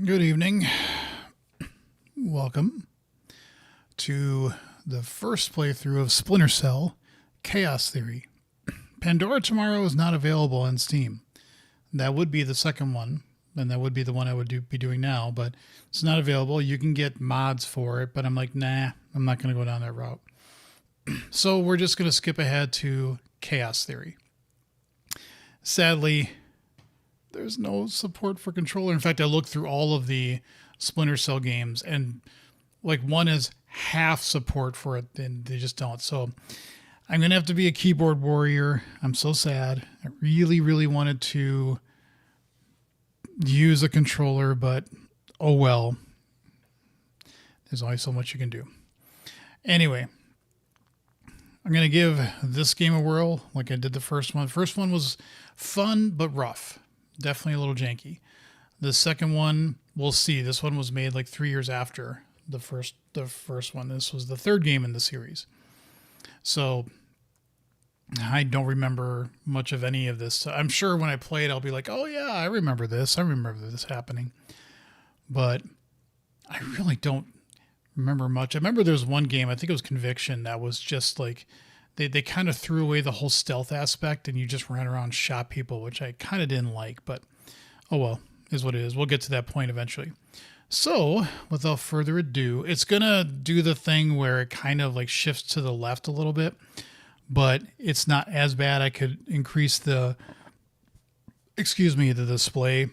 Good evening. Welcome to the first playthrough of Splinter Cell Chaos Theory. Pandora Tomorrow is not available on Steam. That would be the second one, and that would be the one I would be doing now, but it's not available. You can get mods for it, but I'm like, nah, I'm not going to go down that route. So we're just going to skip ahead to Chaos Theory. Sadly, there's no support for controller. In fact, I looked through all of the Splinter Cell games, and like one is half support for it, and they just don't. So I'm going to have to be a keyboard warrior. I'm so sad. I really, really wanted to use a controller, but oh well. There's only so much you can do. Anyway, I'm going to give this game a whirl like I did the first one. The first one was fun, but rough. Definitely a little janky. The second one, we'll see. This one was made like 3 years after the first one. This was the third game in the series. So I don't remember much of any of this. So I'm sure when I play it, I'll be like, oh yeah, I remember this. I remember this happening. But I really don't remember much. I remember there was one game, I think it was Conviction, that was just like, they kind of threw away the whole stealth aspect and you just ran around and shot people, which I kind of didn't like, but oh well, is what it is. We'll get to that point eventually. So without further ado, it's going to do the thing where it kind of like shifts to the left a little bit, but it's not as bad. I could increase the display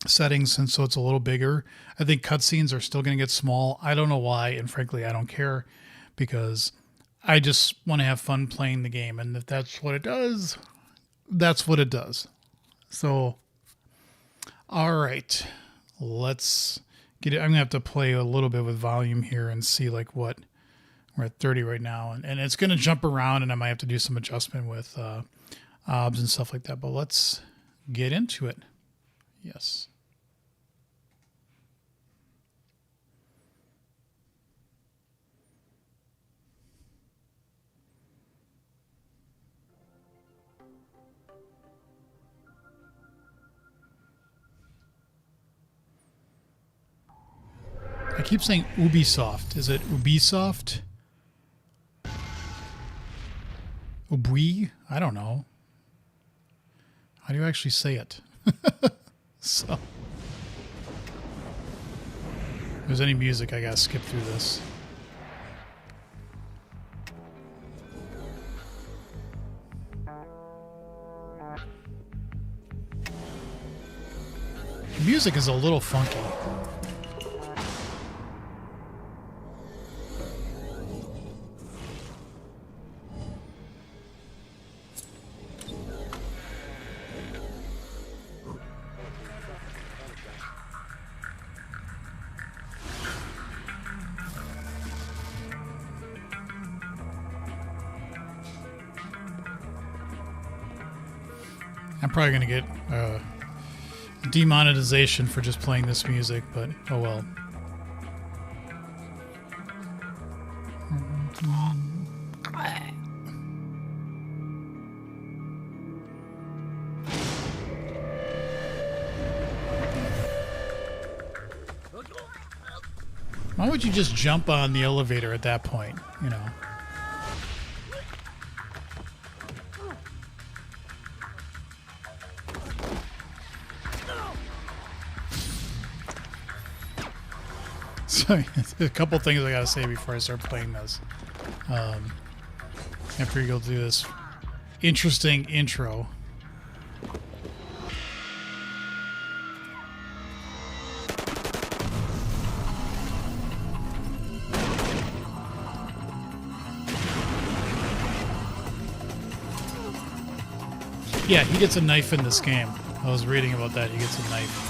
settings, and so it's a little bigger. I think cutscenes are still going to get small. I don't know why, and frankly, I don't care, because I just want to have fun playing the game, and if that's what it does, that's what it does. So, all right, let's get it. I'm going to have to play a little bit with volume here and see like what. We're at 30 right now, and it's going to jump around, and I might have to do some adjustment with OBS and stuff like that, but let's get into it. Yes. I keep saying Ubisoft. Is it Ubisoft? Ubui? I don't know. How do you actually say it? So, if there's any music, I gotta skip through this. The music is a little funky. I'm probably going to get demonetization for just playing this music, but oh well. Why would you just jump on the elevator at that point, you know? So, a couple things I gotta say before I start playing this. After you go through this interesting intro. Yeah, he gets a knife in this game. I was reading about that. He gets a knife.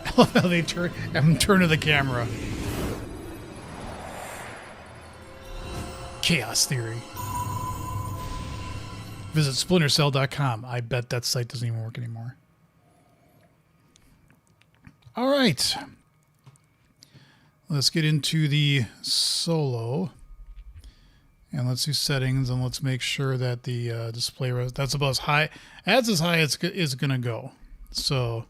I love how they turn to the camera. Chaos Theory. Visit splintercell.com. I bet that site doesn't even work anymore. All right. Let's get into the solo. And let's do settings, and let's make sure that the display that's about as high as it's going to go. So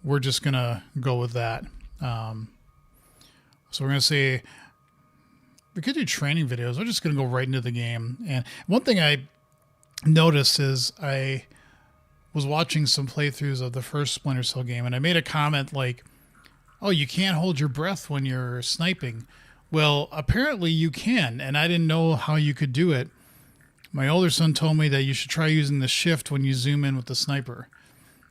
we're just going to go with that. So we're going to say we could do training videos. We're just going to go right into the game. And one thing I noticed is I was watching some playthroughs of the first Splinter Cell game, and I made a comment like, oh, you can't hold your breath when you're sniping. Well, apparently you can, and I didn't know how you could do it. My older son told me that you should try using the shift when you zoom in with the sniper.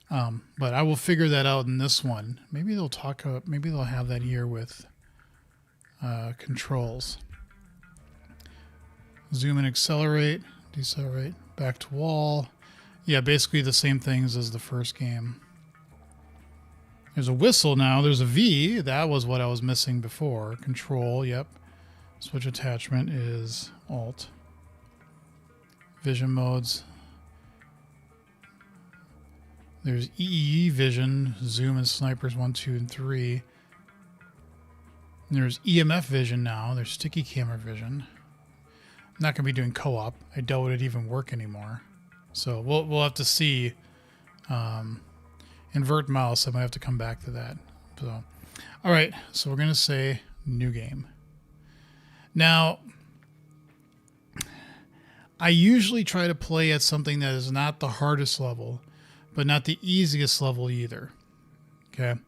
But I will figure that out in this one. Maybe they'll talk. Maybe they'll have that here with controls. Zoom and accelerate, decelerate, back to wall. Yeah, basically the same things as the first game. There's a whistle now. There's a V. That was what I was missing before. Control, yep. Switch attachment is Alt. Vision modes. There's EEE vision, zoom and snipers 1, 2, and 3. And there's EMF vision now. There's sticky camera vision. I'm not going to be doing co-op. I doubt it'd even work anymore. So we'll have to see. Invert mouse, I might have to come back to that. So, all right, so we're going to say new game. Now, I usually try to play at something that is not the hardest level, but not the easiest level either. Okay.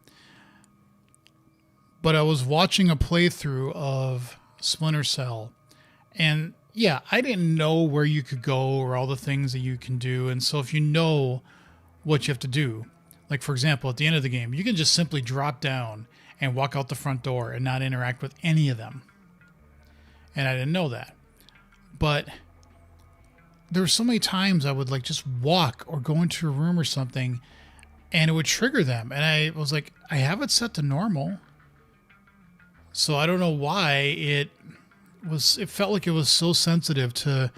But I was watching a playthrough of Splinter Cell, and yeah, I didn't know where you could go or all the things that you can do. And so if you know what you have to do, like, for example, at the end of the game, you can just simply drop down and walk out the front door and not interact with any of them. And I didn't know that. But there were so many times I would, like, just walk or go into a room or something, and it would trigger them. And I was like, I have it set to normal. So I don't know why it felt like it was so sensitive to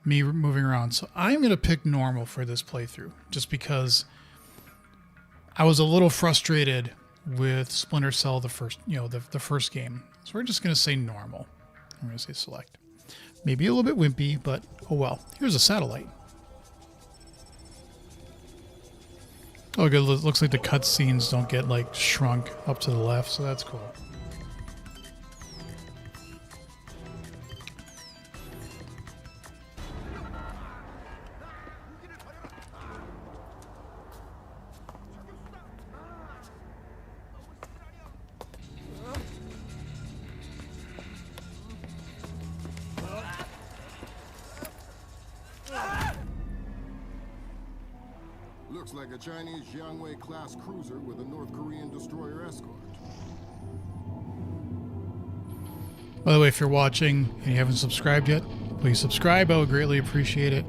me moving around. So I'm going to pick normal for this playthrough, just because I was a little frustrated with Splinter Cell, the first game. So we're just going to say normal. I'm going to say select. Maybe a little bit wimpy, but oh well. Here's a satellite. Oh, good. Looks like the cutscenes don't get, like, shrunk up to the left, so that's cool. Looks like a Chinese Jiangwei-class cruiser with a North Korean destroyer escort. By the way, if you're watching and you haven't subscribed yet, please subscribe. I would greatly appreciate it.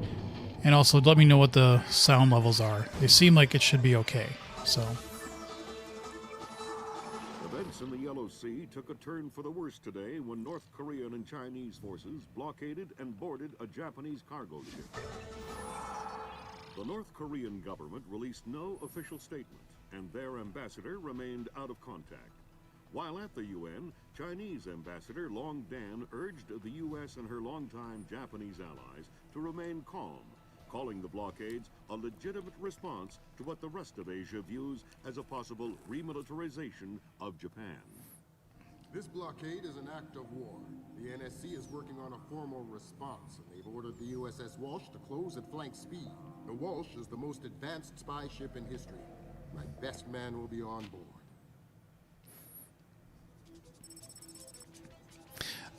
And also, let me know what the sound levels are. They seem like it should be okay. So, Events in the Yellow Sea took a turn for the worse today when North Korean and Chinese forces blockaded and boarded a Japanese cargo ship. The North Korean government released no official statement, and their ambassador remained out of contact. While at the UN, Chinese Ambassador Long Dan urged the U.S. and her longtime Japanese allies to remain calm, calling the blockades a legitimate response to what the rest of Asia views as a possible remilitarization of Japan. This blockade is an act of war. The NSC is working on a formal response, and they've ordered the USS Walsh to close at flank speed. The Walsh is the most advanced spy ship in history. My best man will be on board.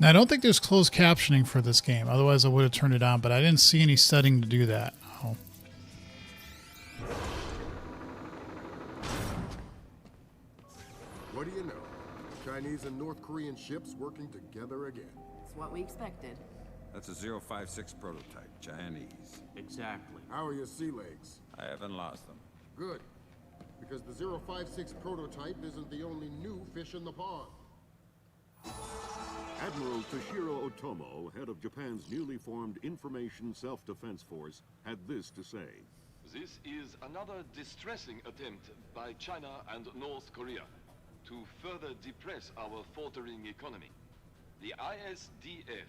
now I don't think there's closed captioning for this game. Otherwise, I would have turned it on, but I didn't see any setting to do that. Oh. What do you know? Chinese and North Korean ships working together again. It's what we expected. That's a 056 prototype, Chinese. Exactly. How are your sea legs? I haven't lost them. Good. Because the 056 prototype isn't the only new fish in the pond. Admiral Toshiro Otomo, head of Japan's newly formed Information Self-Defense Force, had this to say. This is another distressing attempt by China and North Korea to further depress our faltering economy. The ISDF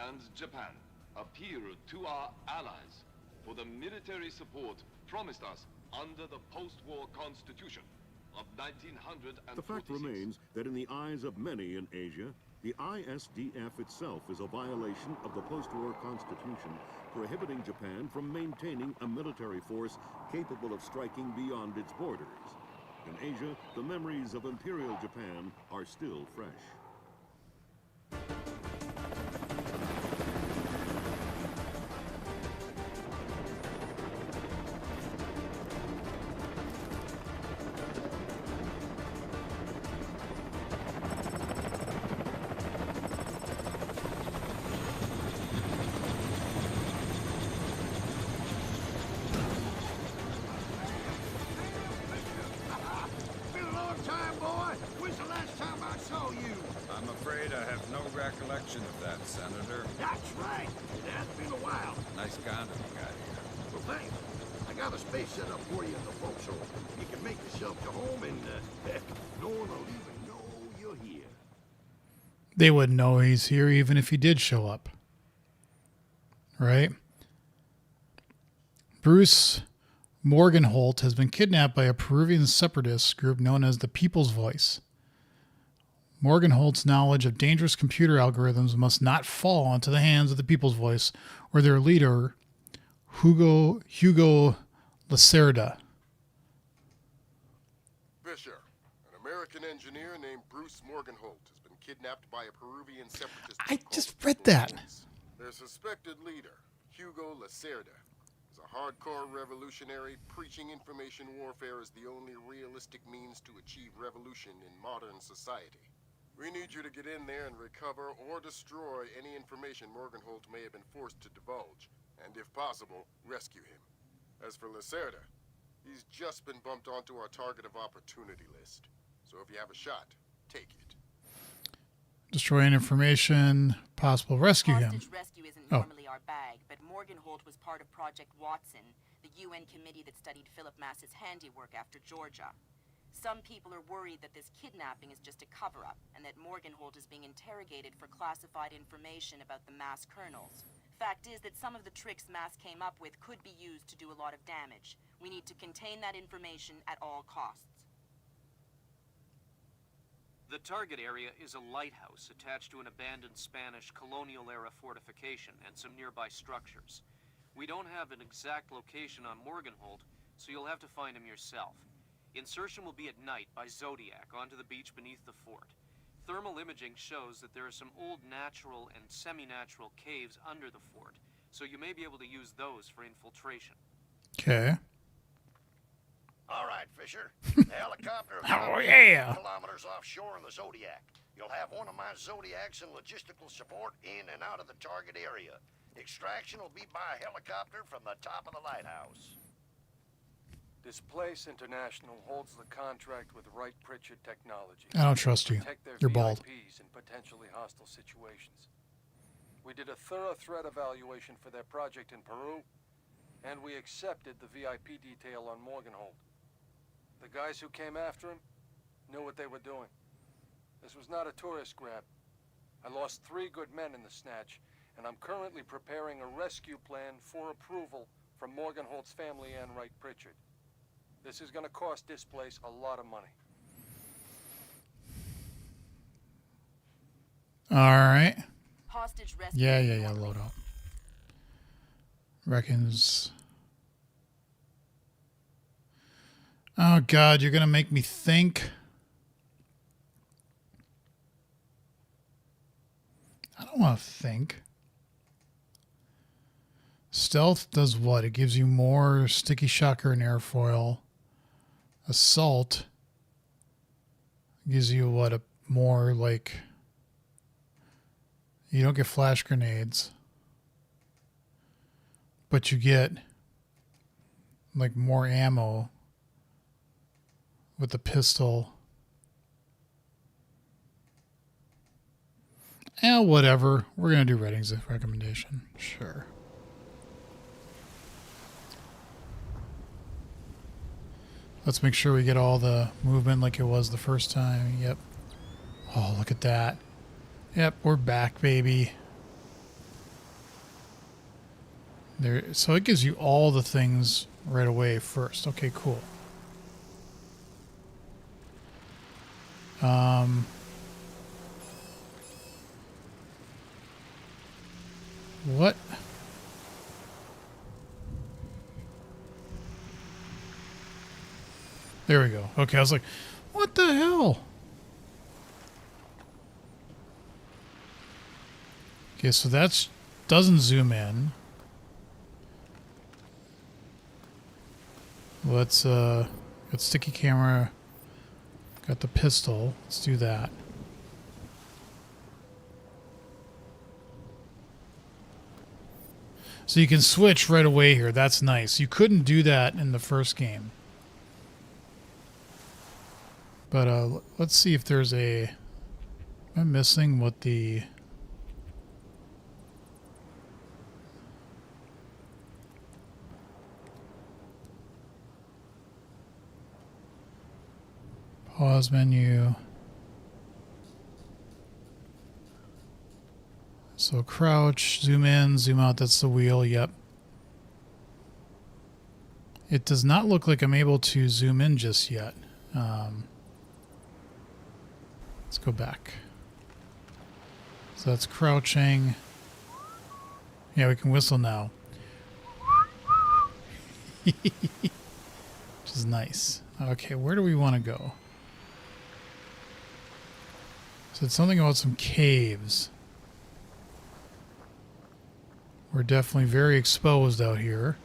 and Japan appeal to our allies for the military support promised us under the post-war constitution of 1946. The fact remains that in the eyes of many in Asia, the ISDF itself is a violation of the post-war constitution, prohibiting Japan from maintaining a military force capable of striking beyond its borders. In Asia, the memories of Imperial Japan are still fresh. I'm afraid I have no recollection of that, Senator. That's right. It has been a while. Nice condom you got here. Well, thanks. I got a space set up for you in the forecastle. You can make yourself to home and no one will even know you're here. They wouldn't know he's here even if he did show up. Right? Bruce Morgenholt has been kidnapped by a Peruvian separatist group known as the People's Voice. Morgenholt's knowledge of dangerous computer algorithms must not fall into the hands of the People's Voice or their leader, Hugo Lacerda. Fisher, an American engineer named Bruce Morgenholt, has been kidnapped by a Peruvian separatist. I group just called read that. People's Voice. Their suspected leader, Hugo Lacerda, is a hardcore revolutionary preaching information warfare as the only realistic means to achieve revolution in modern society. We need you to get in there and recover or destroy any information Morgenholt may have been forced to divulge, and if possible, rescue him. As for Lacerda, he's just been bumped onto our target of opportunity list. So if you have a shot, take it. Destroying information, possible rescue him. Hostage rescue isn't normally our bag, but Morgenholt was part of Project Watson, the UN committee that studied Philip Mass's handiwork after Georgia. Some people are worried that this kidnapping is just a cover-up, and that Morgenholt is being interrogated for classified information about the Mass kernels. Fact is that some of the tricks Mass came up with could be used to do a lot of damage. We need to contain that information at all costs. The target area is a lighthouse attached to an abandoned Spanish colonial-era fortification and some nearby structures. We don't have an exact location on Morgenholt, so you'll have to find him yourself. Insertion will be at night by Zodiac onto the beach beneath the fort. Thermal imaging shows that there are some old natural and semi-natural caves under the fort, so you may be able to use those for infiltration. Okay. All right, Fisher. The helicopter is Oh, yeah. kilometers offshore in the Zodiac. You'll have one of my Zodiacs and logistical support in and out of the target area. Extraction will be by helicopter from the top of the lighthouse. Displace International holds the contract with Wright Pritchard Technology. I don't trust you. Protect their You're bald. VIPs in potentially hostile situations. We did a thorough threat evaluation for their project in Peru, and we accepted the VIP detail on Morgenholt. The guys who came after him knew what they were doing. This was not a tourist grab. I lost 3 good men in the snatch, and I'm currently preparing a rescue plan for approval from Morgenholt's family and Wright Pritchard. This is going to cost Displace a lot of money. All right. Hostage rescue. Yeah. Load up. Reckons. Oh, God, you're going to make me think. I don't want to think. Stealth does what? It gives you more sticky shocker and airfoil. Assault gives you what? A more like... You don't get flash grenades. But you get like more ammo with the pistol. Whatever. We're going to do Redding's recommendation. Sure. Let's make sure we get all the movement like it was the first time. Yep. Oh, look at that. Yep, we're back, baby. There, so it gives you all the things right away first. Okay, cool. What? There we go. Okay, I was like, what the hell? Okay, so that's doesn't zoom in. Let's got sticky camera, got the pistol. Let's do that. So you can switch right away here. That's nice. You couldn't do that in the first game. But let's see if there's a... Am I missing what the... Pause menu. So crouch, zoom in, zoom out, that's the wheel, yep. It does not look like I'm able to zoom in just yet. Let's go back. So that's crouching. Yeah, we can whistle now. Which is nice. Okay, where do we want to go? So it's something about some caves. We're definitely very exposed out here.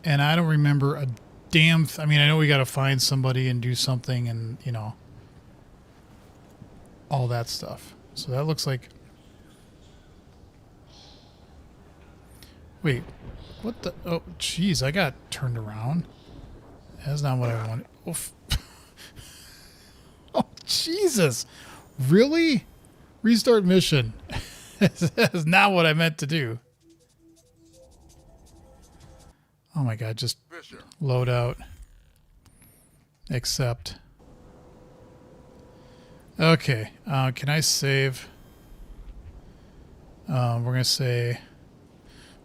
And I don't remember a damn... I mean, I know we got to find somebody and do something and, you know, all that stuff. So that looks like... Wait, what the... Oh, jeez, I got turned around. That's not what I wanted. Oof. Oh, Jesus. Really? Restart mission. That's not what I meant to do. Oh my god, just load out. Accept. Okay, can I save? We're going to say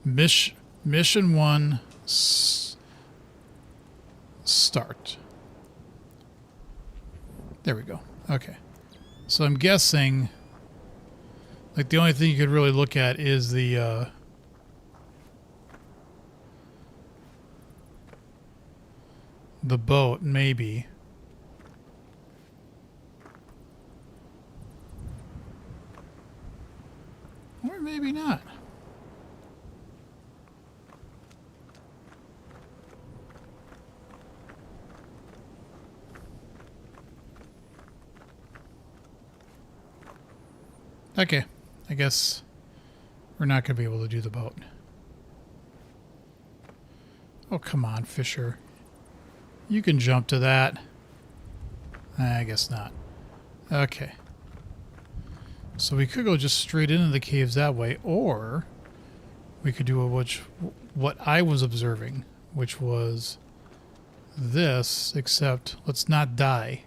mission 1 start. There we go. Okay. So I'm guessing like the only thing you could really look at is the boat, maybe. Or maybe not. Okay, I guess we're not going to be able to do the boat. Oh, come on, Fisher. You can jump to that. I guess not. Okay. So we could go just straight into the caves that way, or we could do what I was observing, which was this, except let's not die.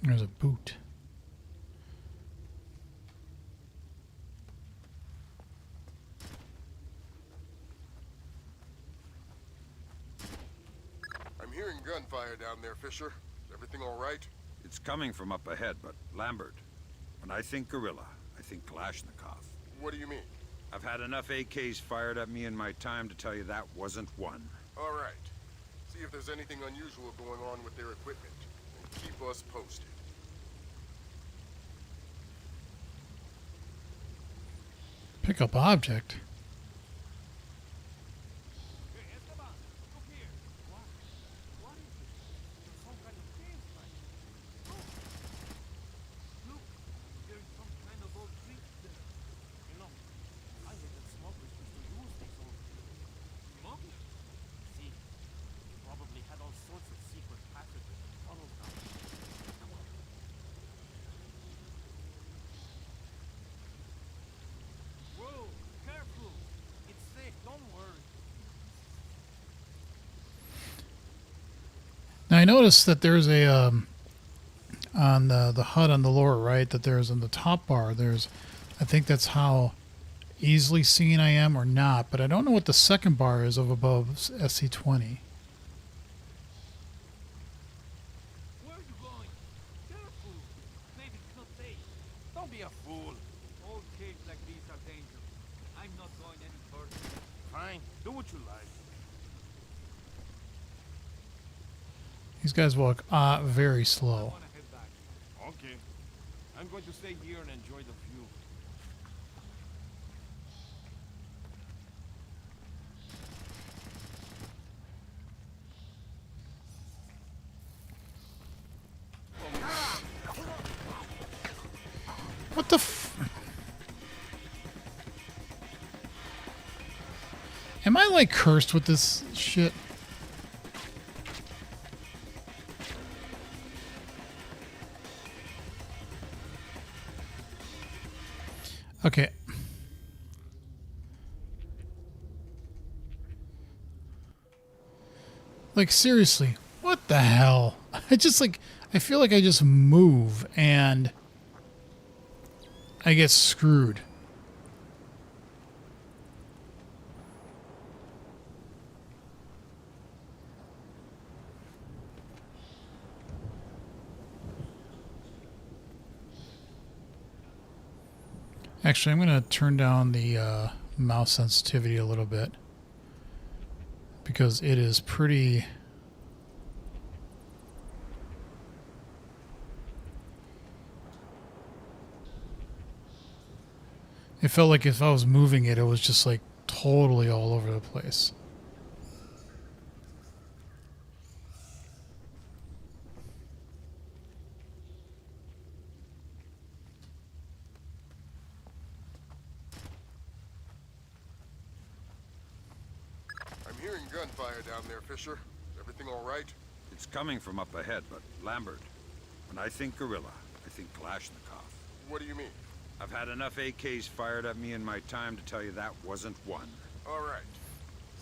There's a boot. I'm hearing gunfire down there, Fisher. Is everything all right? It's coming from up ahead, but Lambert, when I think gorilla, I think Kalashnikov. What do you mean? I've had enough AKs fired at me in my time to tell you that wasn't one. All right. See if there's anything unusual going on with their equipment. And keep us posted. Pick up object. I noticed that there's a on the HUD on the lower right that there's on the top bar. There's, I think that's how easily seen I am or not, but I don't know what the second bar is of above SC20. Where are you going? Careful. Maybe it's not safe. Don't be a fool. Old caves like these are dangerous. I'm not going any further. Fine, do what you like. These guys walk very slow. I want to head back. Okay. I'm going to stay here and enjoy the view. What the f... Am I like cursed with this shit? Okay. Like seriously, what the hell? I just like, I feel like I just move and I get screwed. Actually, I'm going to turn down the mouse sensitivity a little bit because it is pretty... It felt like if I was moving it, it was just like totally all over the place. I'm hearing gunfire down there, Fisher. Everything all right? It's coming from up ahead, but Lambert, when I think gorilla, I think Kalashnikov. What do you mean? I've had enough AKs fired at me in my time to tell you that wasn't one. All right.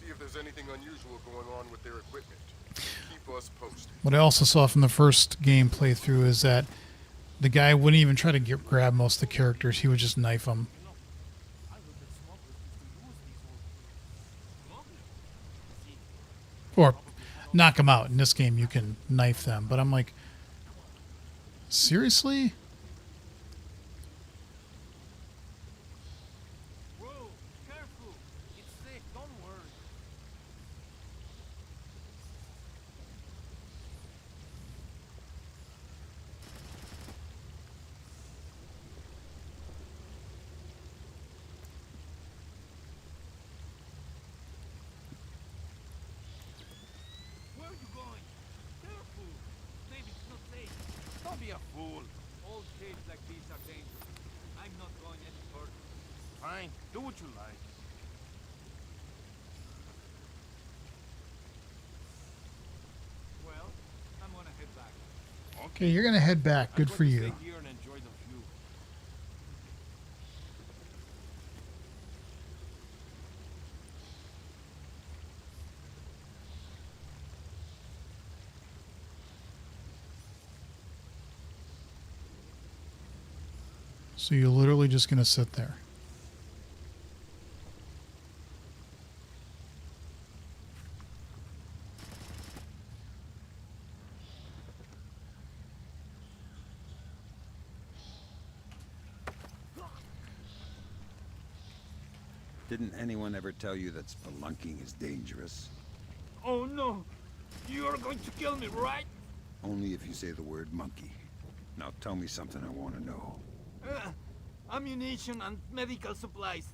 See if there's anything unusual going on with their equipment. Keep us posted. What I also saw from the first game playthrough is that the guy wouldn't even try to grab most of the characters. He would just knife them. Or knock them out. In this game, you can knife them. But I'm like, seriously? Whoa, careful. It's safe. Don't worry. Where are you going? Careful. Maybe it's not safe. Don't be a fool. Old caves like these are dangerous. I'm not going any further. Fine, do what you like. Well, I'm gonna head back. Okay, you're going to head back. Good I'm for going to you. stay here and enjoy the view. So you're literally just going to sit there. Didn't anyone ever tell you that spelunking is dangerous? Oh no! You're going to kill me, right? Only if you say the word monkey. Now tell me something I want to know. Ammunition and medical supplies.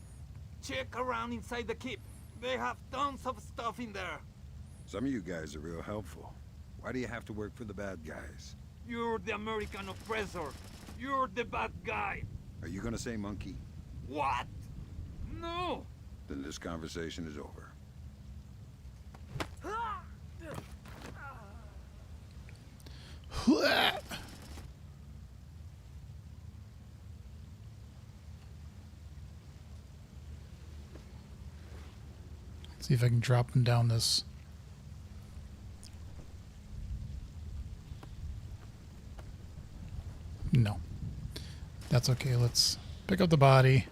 Check around inside the keep. They have tons of stuff in there. Some of you guys are real helpful. Why do you have to work for the bad guys? You're the American oppressor. You're the bad guy. Are you gonna say monkey? What? No! Then this conversation is over. See if I can drop him down this. That's okay. Let's pick up the body.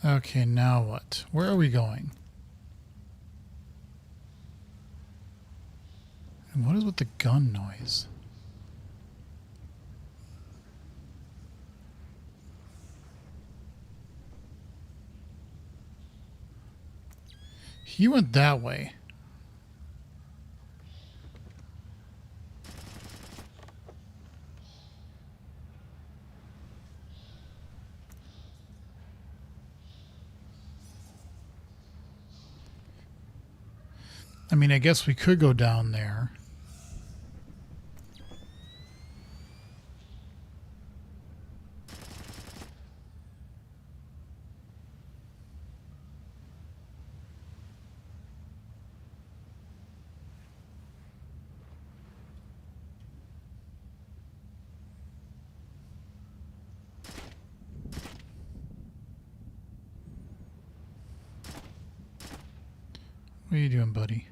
Okay, now what? Where are we going? And what is with the gun noise? He went that way. I mean, I guess we could go down there. What are you doing, buddy?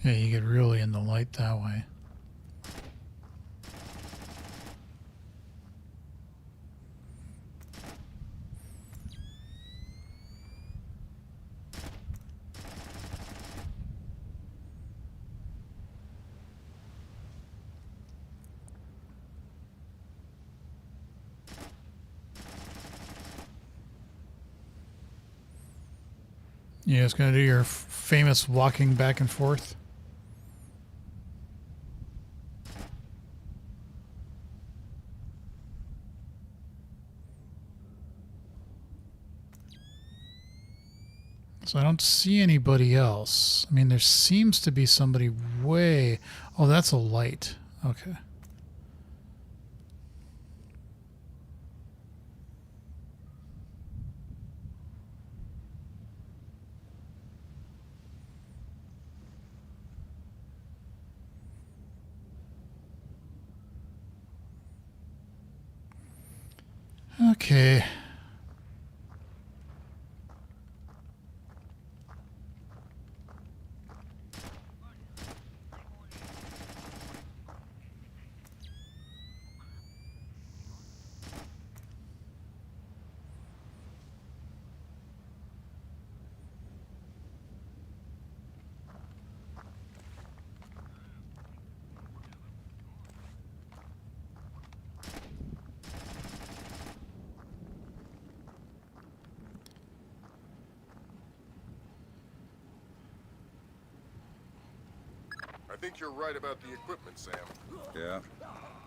Yeah, you get really in the light that way. You just gonna do your famous walking back and forth? So I don't see anybody else. I mean, there seems to be somebody way... Oh, that's a light. Okay. Okay. I think you're right about the equipment, Sam. Yeah?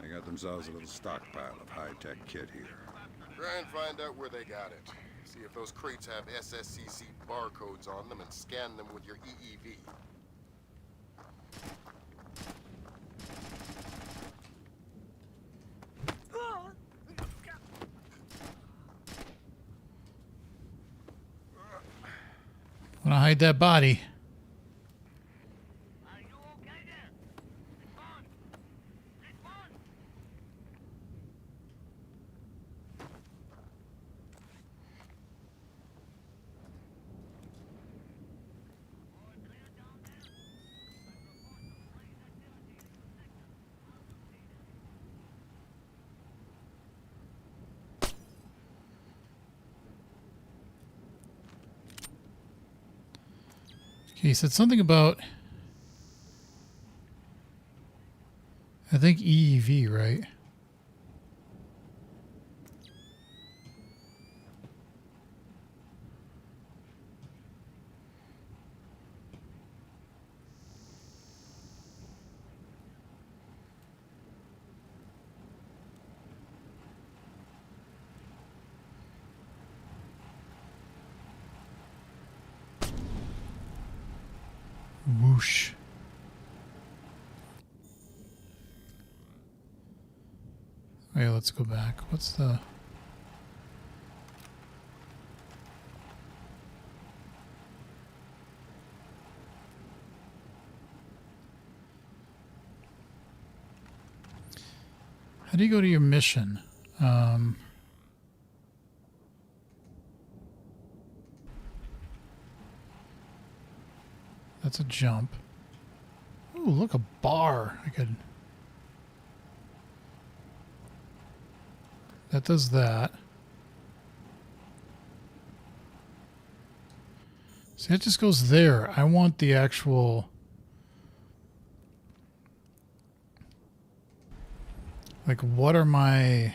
They got themselves a little stockpile of high-tech kit here. Try and find out where they got it. See if those crates have SSCC barcodes on them and scan them with your EEV. Wanna hide that body? Okay, he said something about, I think EEV, right? Whoosh. Okay, let's go back. What's the... How do you go to your mission? That's a jump. Ooh, look, a bar. I could... That does that. See, it just goes there. I want the actual... Like, what are my...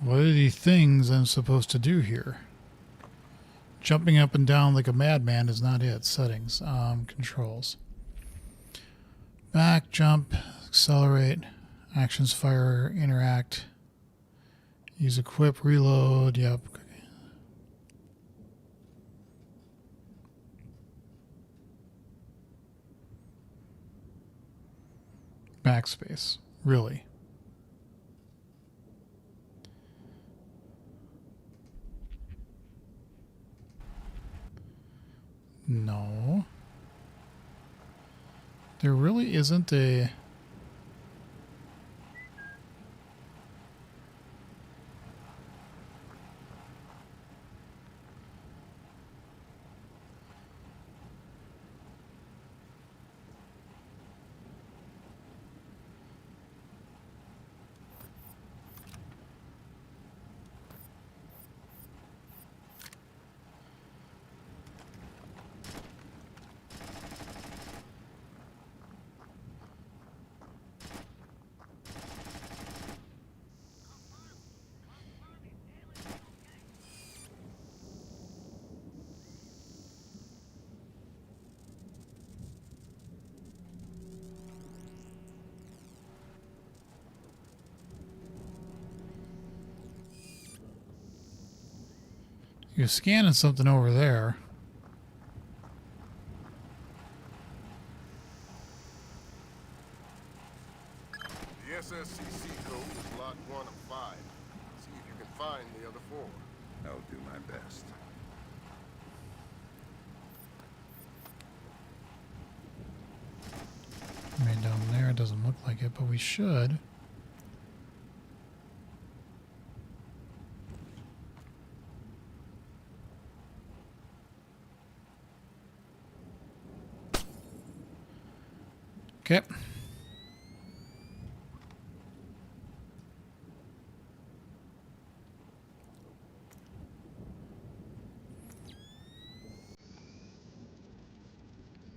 What are the things I'm supposed to do here? Jumping up and down like a madman is not it. Settings. Controls. Back, jump, accelerate, actions, fire, interact, use equip, reload, yep. Backspace, really? No. There really isn't a... You're scanning something over there. The SSCC code is Lot 1 of 5. See if you can find the other 4. I'll do my best. I mean, down there it doesn't look like it, but we should. Okay.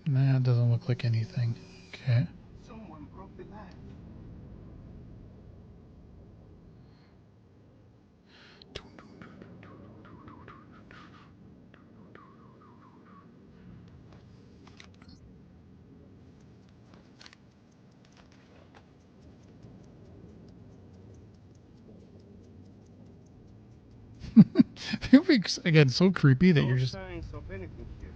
Nah, it doesn't look like anything. Okay. Someone broke the line. It makes, again, so creepy that you're just... signs of anything here.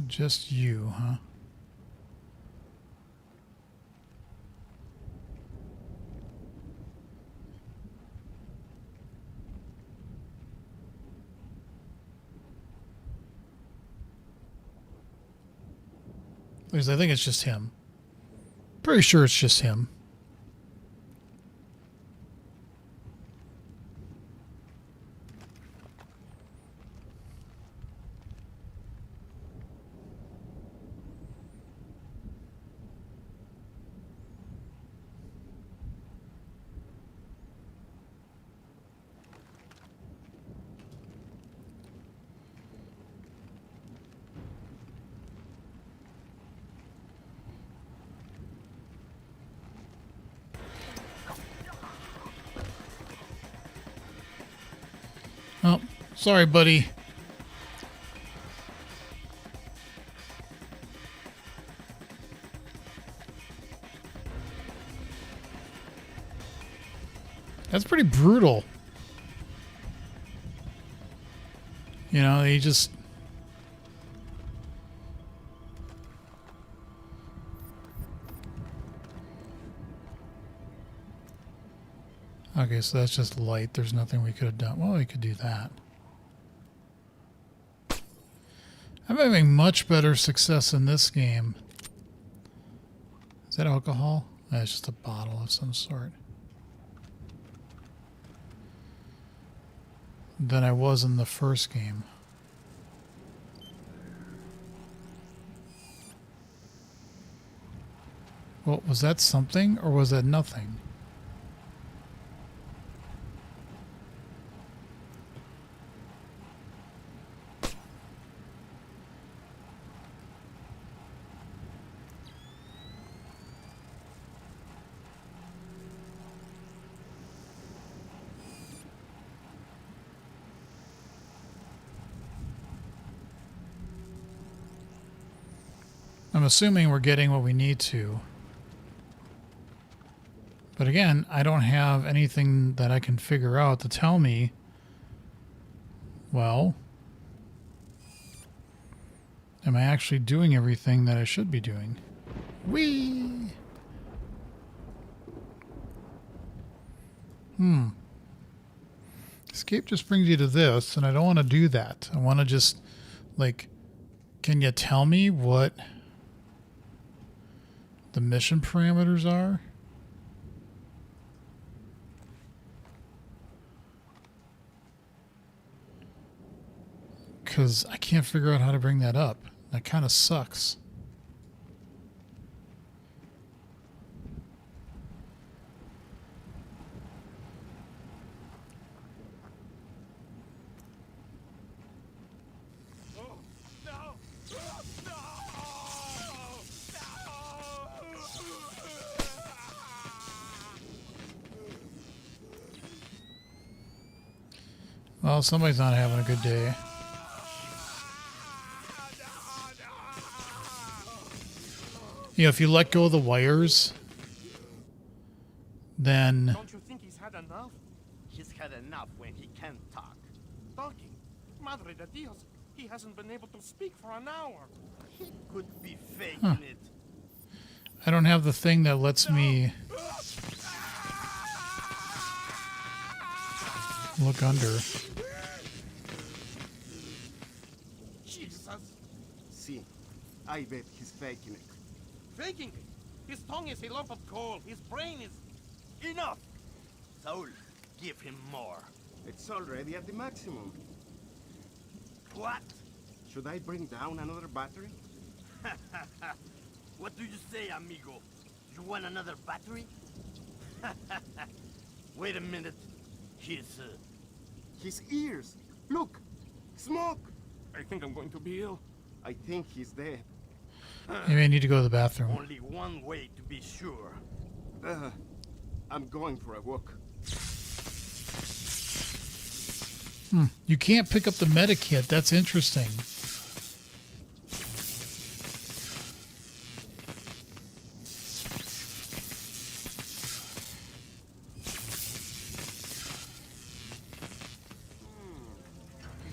Just you, huh? At least I think it's just him. Pretty sure it's just him. Sorry, buddy. That's pretty brutal. You know, he just... Okay, so that's just light. There's nothing we could have done. Well, we could do that. I'm having much better success in this game. Is that alcohol? That's just a bottle of some sort. Than I was in the first game. Well, was that something or was that nothing? I'm assuming we're getting what we need to. But again, I don't have anything that I can figure out to tell me, well, am I actually doing everything that I should be doing? Whee! Escape just brings you to this, and I don't want to do that. I want to just, like, can you tell me what the mission parameters are? Because I can't figure out how to bring that up. That kind of sucks. Well, somebody's not having a good day. You know, if you let go of the wires, then... Don't you think he's had enough? He's had enough when he can't talk. Talking? Madre de Dios, he hasn't been able to speak for an hour. He could be faking it. I don't have the thing that lets me look under. Jesus. See, I bet he's faking it. Faking it? His tongue is a lump of coal. His brain is... Enough! Saul, give him more. It's already at the maximum. What? Should I bring down another battery? What do you say, amigo? You want another battery? Wait a minute. His ears! Look! Smoke! I think I'm going to be ill. I think he's dead. Maybe I need to go to the bathroom. Only one way to be sure. I'm going for a walk. You can't pick up the medikit. That's interesting. Is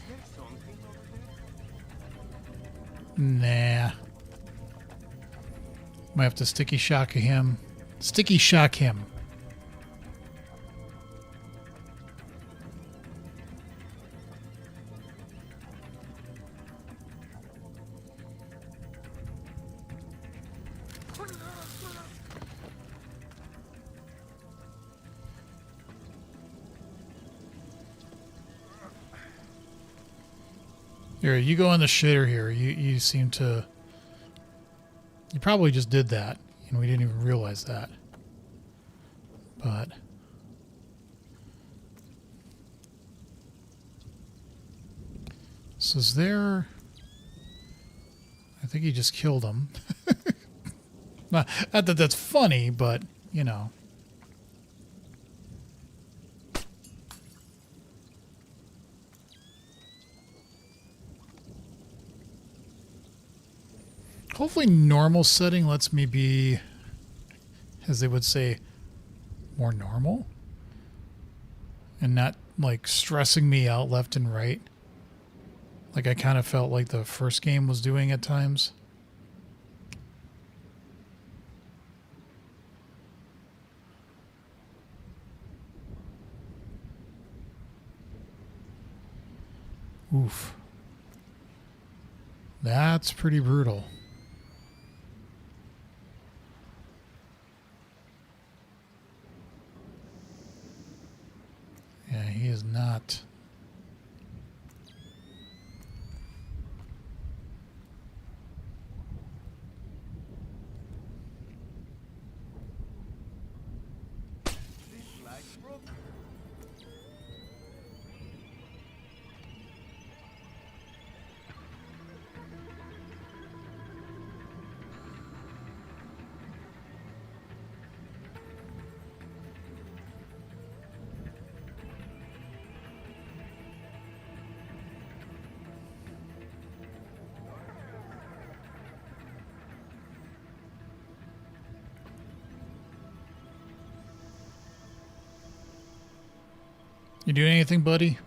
there something over there? Nah. Might have to sticky shock him. Sticky shock him. Here, you go in the shitter here. You seem to... You probably just did that, and we didn't even realize that. But... So is there... I think he just killed him. Not that that's funny, but, you know. Hopefully normal setting lets me be, as they would say, more normal. And not, like, stressing me out left and right. Like I kind of felt like the first game was doing at times. Oof. That's pretty brutal. Yeah, he is not. You doing anything, buddy?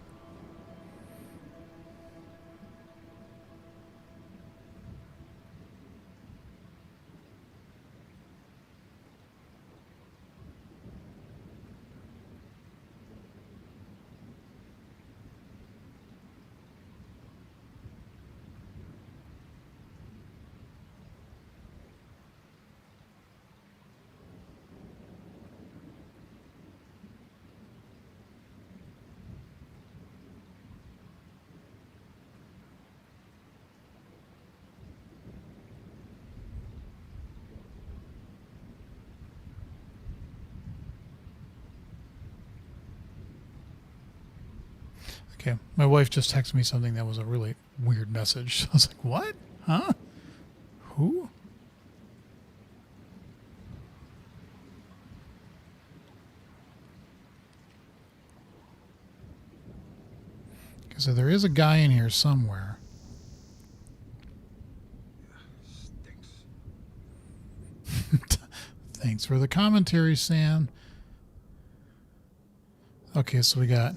Okay, my wife just texted me something that was a really weird message. I was like, what? Huh? Who? Okay, so there is a guy in here somewhere. Thanks for the commentary, Sam. Okay, so we got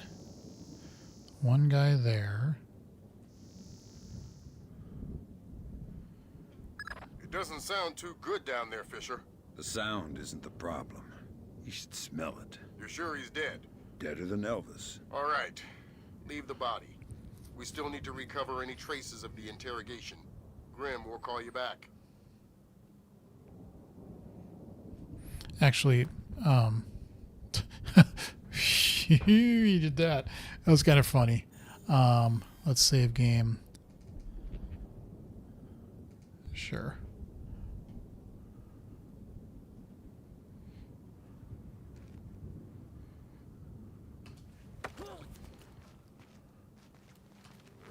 one guy there. It doesn't sound too good down there, Fisher. The sound isn't the problem. You should smell it. You're sure he's dead? Deader than Elvis. All right. Leave the body. We still need to recover any traces of the interrogation. Grim will call you back. Actually, he did that. That was kind of funny. Let's save game. Sure.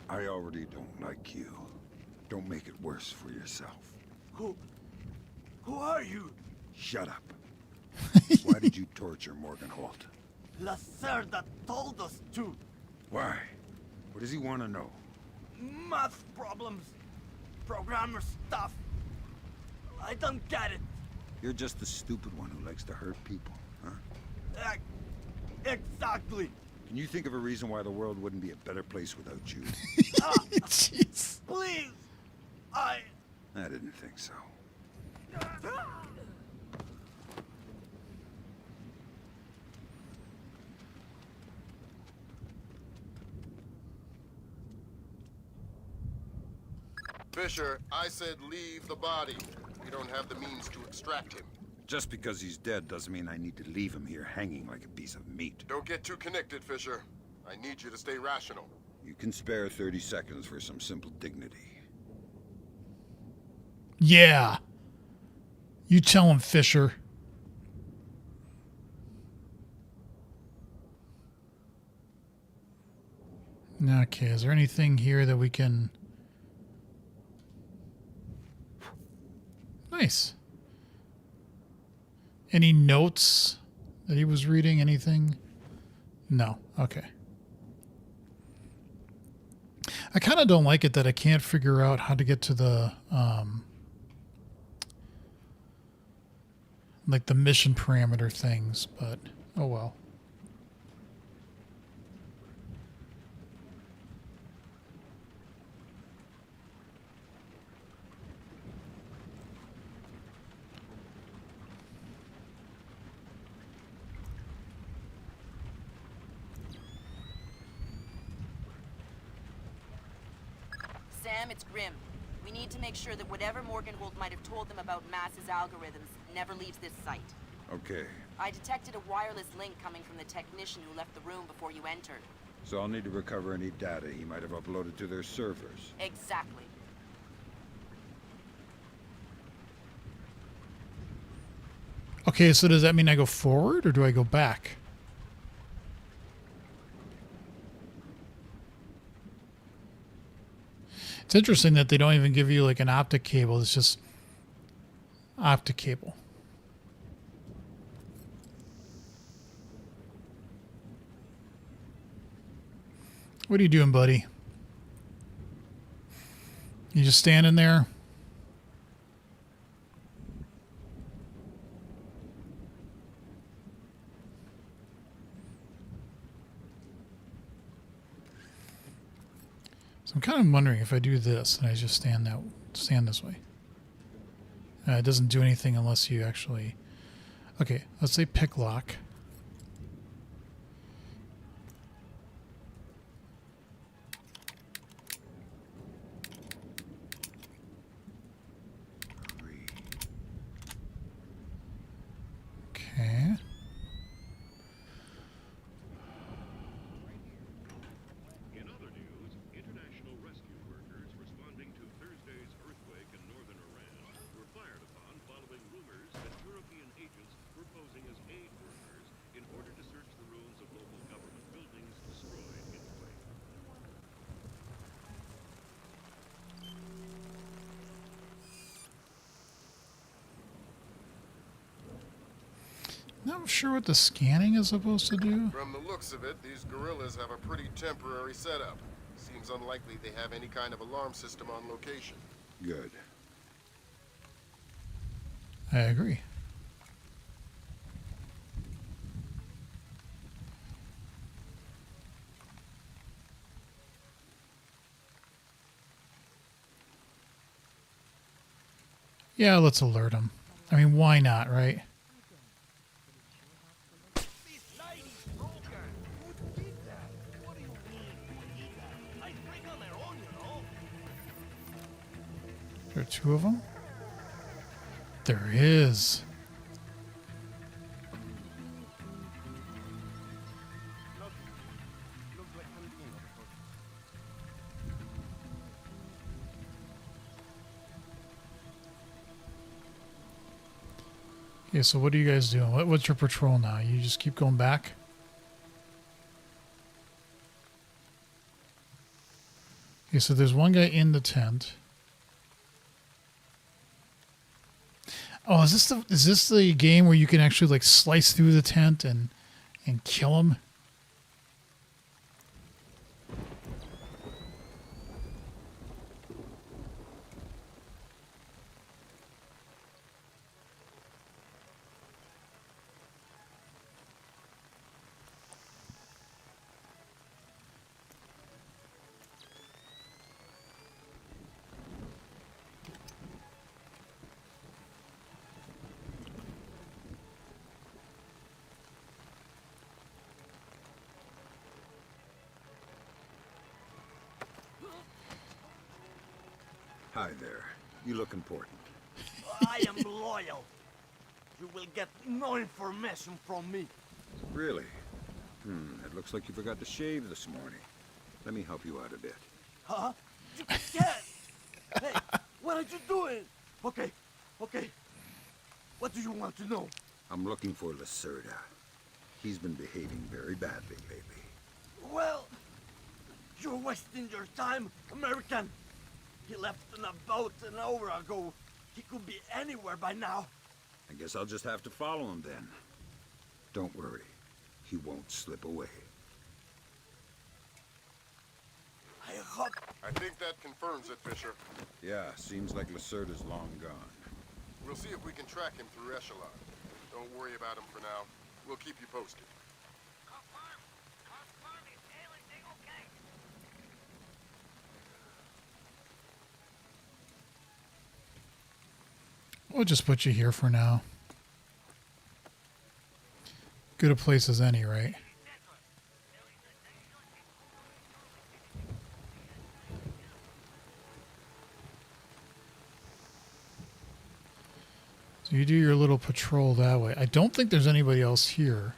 I already don't like you. Don't make it worse for yourself. Who are you? Shut up. Why did you torture Morgan Holt? Lacerda told us to. Why? What does he want to know? Math problems. Programmer stuff. I don't get it. You're just the stupid one who likes to hurt people, huh? Exactly. Can you think of a reason why the world wouldn't be a better place without you? Jeez. Please. I didn't think so. Fisher, I said leave the body. We don't have the means to extract him. Just because he's dead doesn't mean I need to leave him here hanging like a piece of meat. Don't get too connected, Fisher. I need you to stay rational. You can spare 30 seconds for some simple dignity. Yeah. You tell him, Fisher. Okay, is there anything here that we can... Nice. Any notes that he was reading? Anything? No. Okay. I kind of don't like it that I can't figure out how to get to the like the mission parameter things, but oh well. Sam, it's Grim. We need to make sure that whatever Morgenhold might have told them about Mass's algorithms never leaves this site. Okay, I detected a wireless link coming from the technician who left the room before you entered. so I'll need to recover any data he might have uploaded to their servers. Exactly. Okay, so does that mean I go forward or do I go back? It's interesting that they don't even give you like an optic cable. It's just optic cable. What are you doing, buddy? You just standing there? So I'm kind of wondering if I do this and I just stand this way. It doesn't do anything unless you actually... Okay, let's say pick lock. Okay. In other news, international rescue workers responding to Thursday's earthquake in northern Iran were fired upon following rumors that European agents were posing as aid workers in order to search the ruins of local government buildings destroyed in the quake. Not sure what the scanning is supposed to do. From the looks of it, these guerrillas have a pretty temporary setup. Seems unlikely they have any kind of alarm system on location. Good. I agree. Yeah, let's alert them. I mean, why not, right? There are two of them? There is. Okay, so what are you guys doing? What's your patrol now? You just keep going back? Okay, so there's one guy in the tent. Oh, is this the game where you can actually like slice through the tent and kill him? Hi there. You look important. I am loyal. You will get no information from me. Really? It looks like you forgot to shave this morning. Let me help you out a bit. Huh? You can't! Hey, what are you doing? Okay. What do you want to know? I'm looking for Lacerda. He's been behaving very badly lately. Well, you're wasting your time, American. He left in a boat an hour ago. He could be anywhere by now. I guess I'll just have to follow him then. Don't worry. He won't slip away. I hope... I think that confirms it, Fisher. Yeah, seems like Lacerda's long gone. We'll see if we can track him through Echelon. Don't worry about him for now. We'll keep you posted. We'll just put you here for now. Good a place as any, right? So you do your little patrol that way. I don't think there's anybody else here.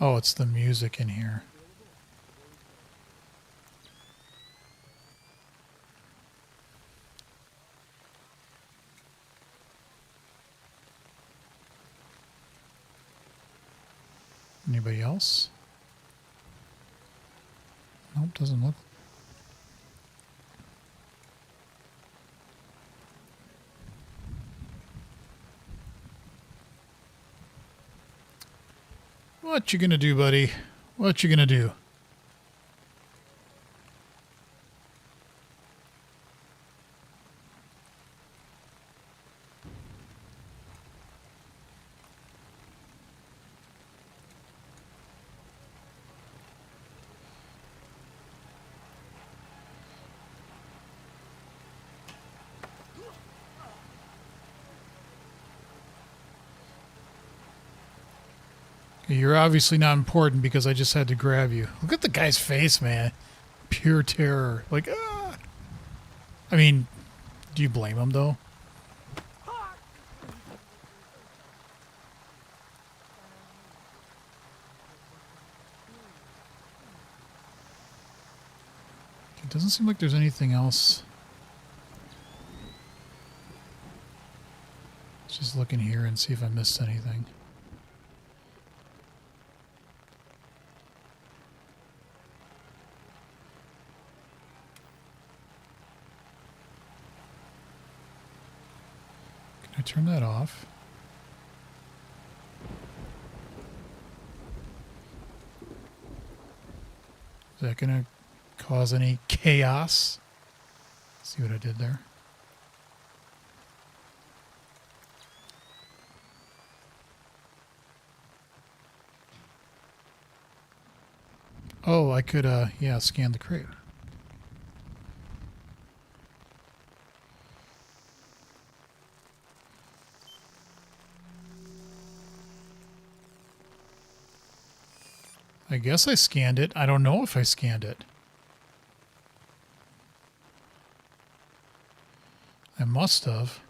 Oh, it's the music in here. Anybody else? Nope, doesn't look. What you gonna do, buddy? What you gonna do? You're obviously not important because I just had to grab you. Look at the guy's face, man. Pure terror. Like, ah. I mean, do you blame him, though? It doesn't seem like there's anything else. Let's just look in here and see if I missed anything. Can I turn that off? Is that going to cause any chaos? See what I did there? Oh, I could, yeah, scan the crate. I guess I scanned it. I don't know if I scanned it. I must have.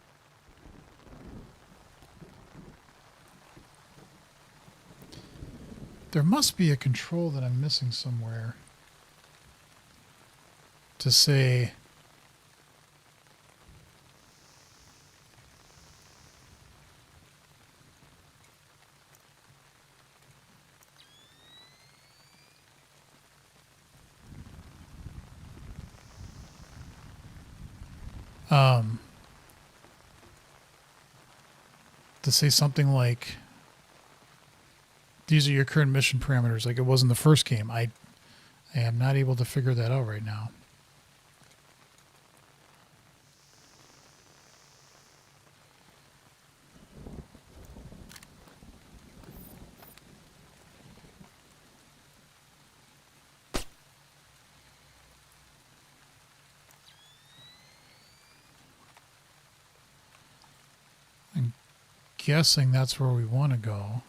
There must be a control that I'm missing somewhere to say to say something like, these are your current mission parameters, like it was in the first game. I am not able to figure that out right now. I'm guessing that's where we want to go.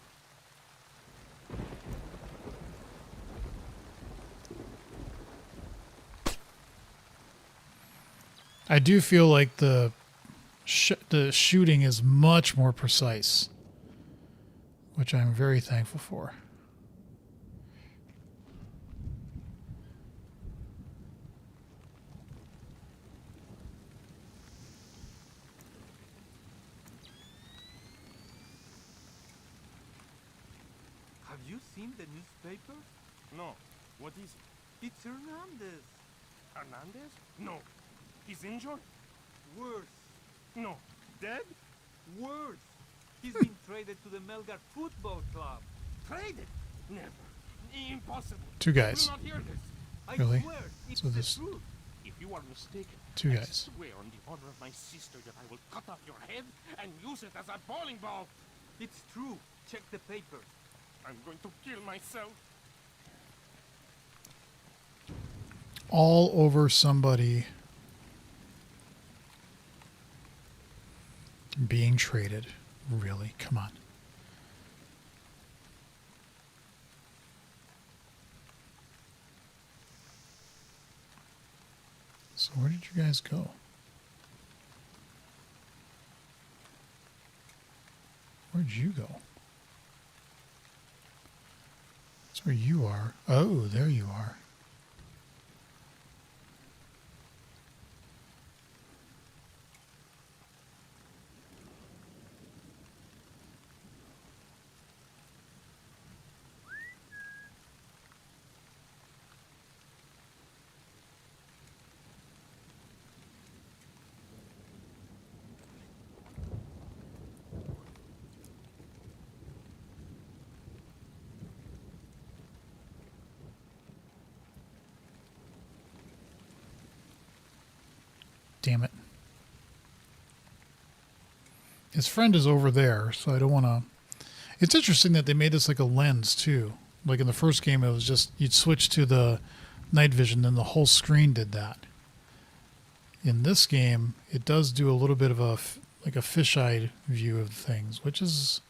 I do feel like the shooting is much more precise, which I'm very thankful for. Have you seen the newspaper? No. What is it? It's Hernandez. Hernandez? No. He's injured? Worse. No. Dead? Worse. He's been traded to the Melgar Football Club. Traded? Never. Impossible. Two guys. Will not hear this. I Really? swear, it's So the this- truth. If You are mistaken. Two I guys. swear on the honor of my sister that I will cut off your head and use it as a bowling ball. It's true. Check the paper. I'm going to kill myself. All over somebody being traded. Really? Come on. So where did you guys go? Where'd you go? That's where you are. Oh, there you are. Damn it. His friend is over there, so I don't want to... It's interesting that they made this like a lens, too. Like in the first game, it was just... You'd switch to the night vision, and the whole screen did that. In this game, it does do a little bit of a fisheye view of things, which is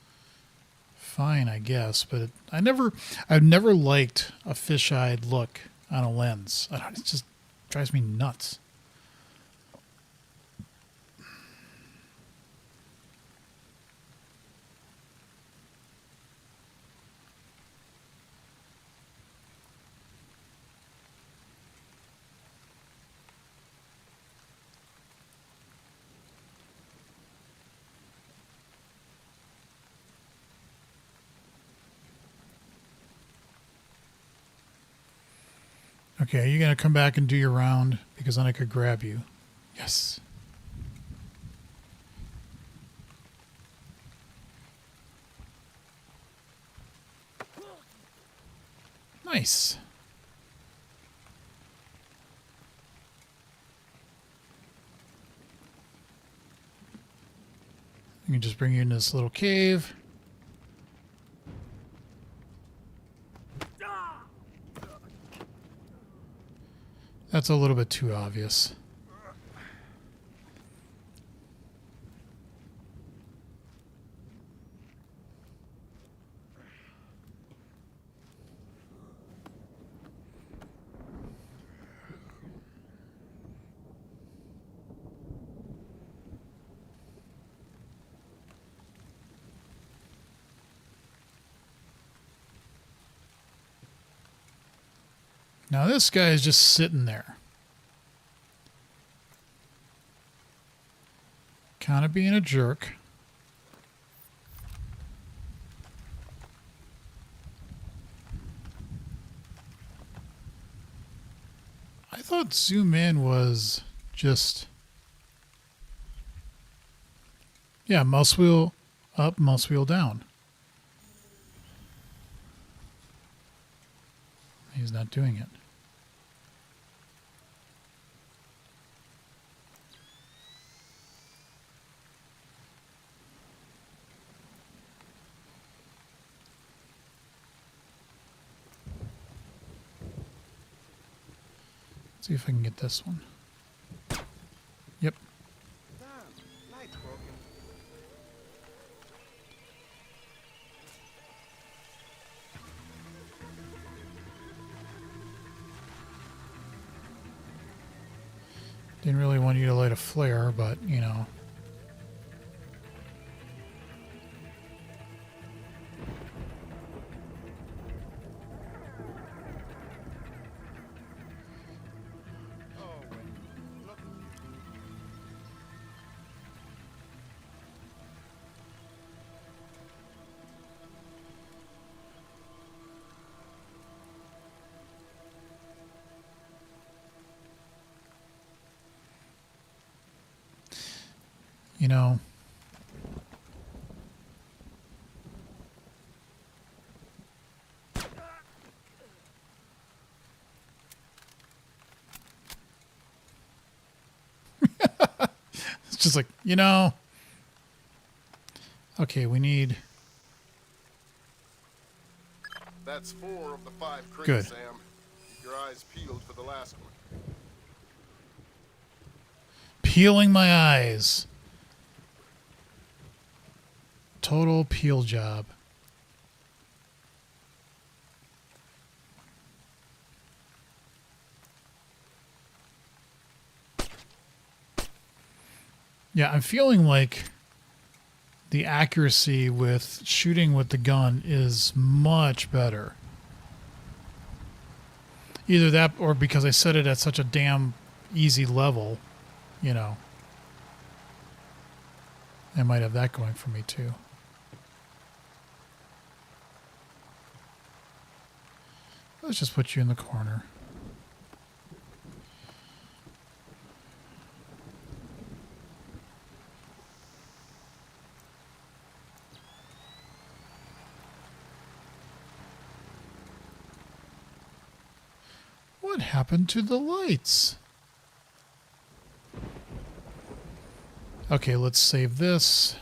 fine, I guess. But I've never liked a fisheye look on a lens. It just drives me nuts. Okay, are you going to come back and do your round? Because then I could grab you. Yes. Nice. I can just bring you in this little cave. That's a little bit too obvious. Now this guy is just sitting there. Kind of being a jerk. I thought zoom in was just... Yeah, mouse wheel up, mouse wheel down. He's not doing it. Let's see if I can get this one. Yep. Damn, light's broken. Didn't really want you to light a flare, but, you know. You know, Just like, you know. Okay, we need... That's 4 of the 5 crates, Good. Sam. Keep your eyes peeled for the last one. Peeling my eyes. Total peel job. Yeah, I'm feeling like the accuracy with shooting with the gun is much better. Either that or because I set it at such a damn easy level, you know. I might have that going for me too. Let's just put you in the corner. What happened to the lights? Okay, let's save this.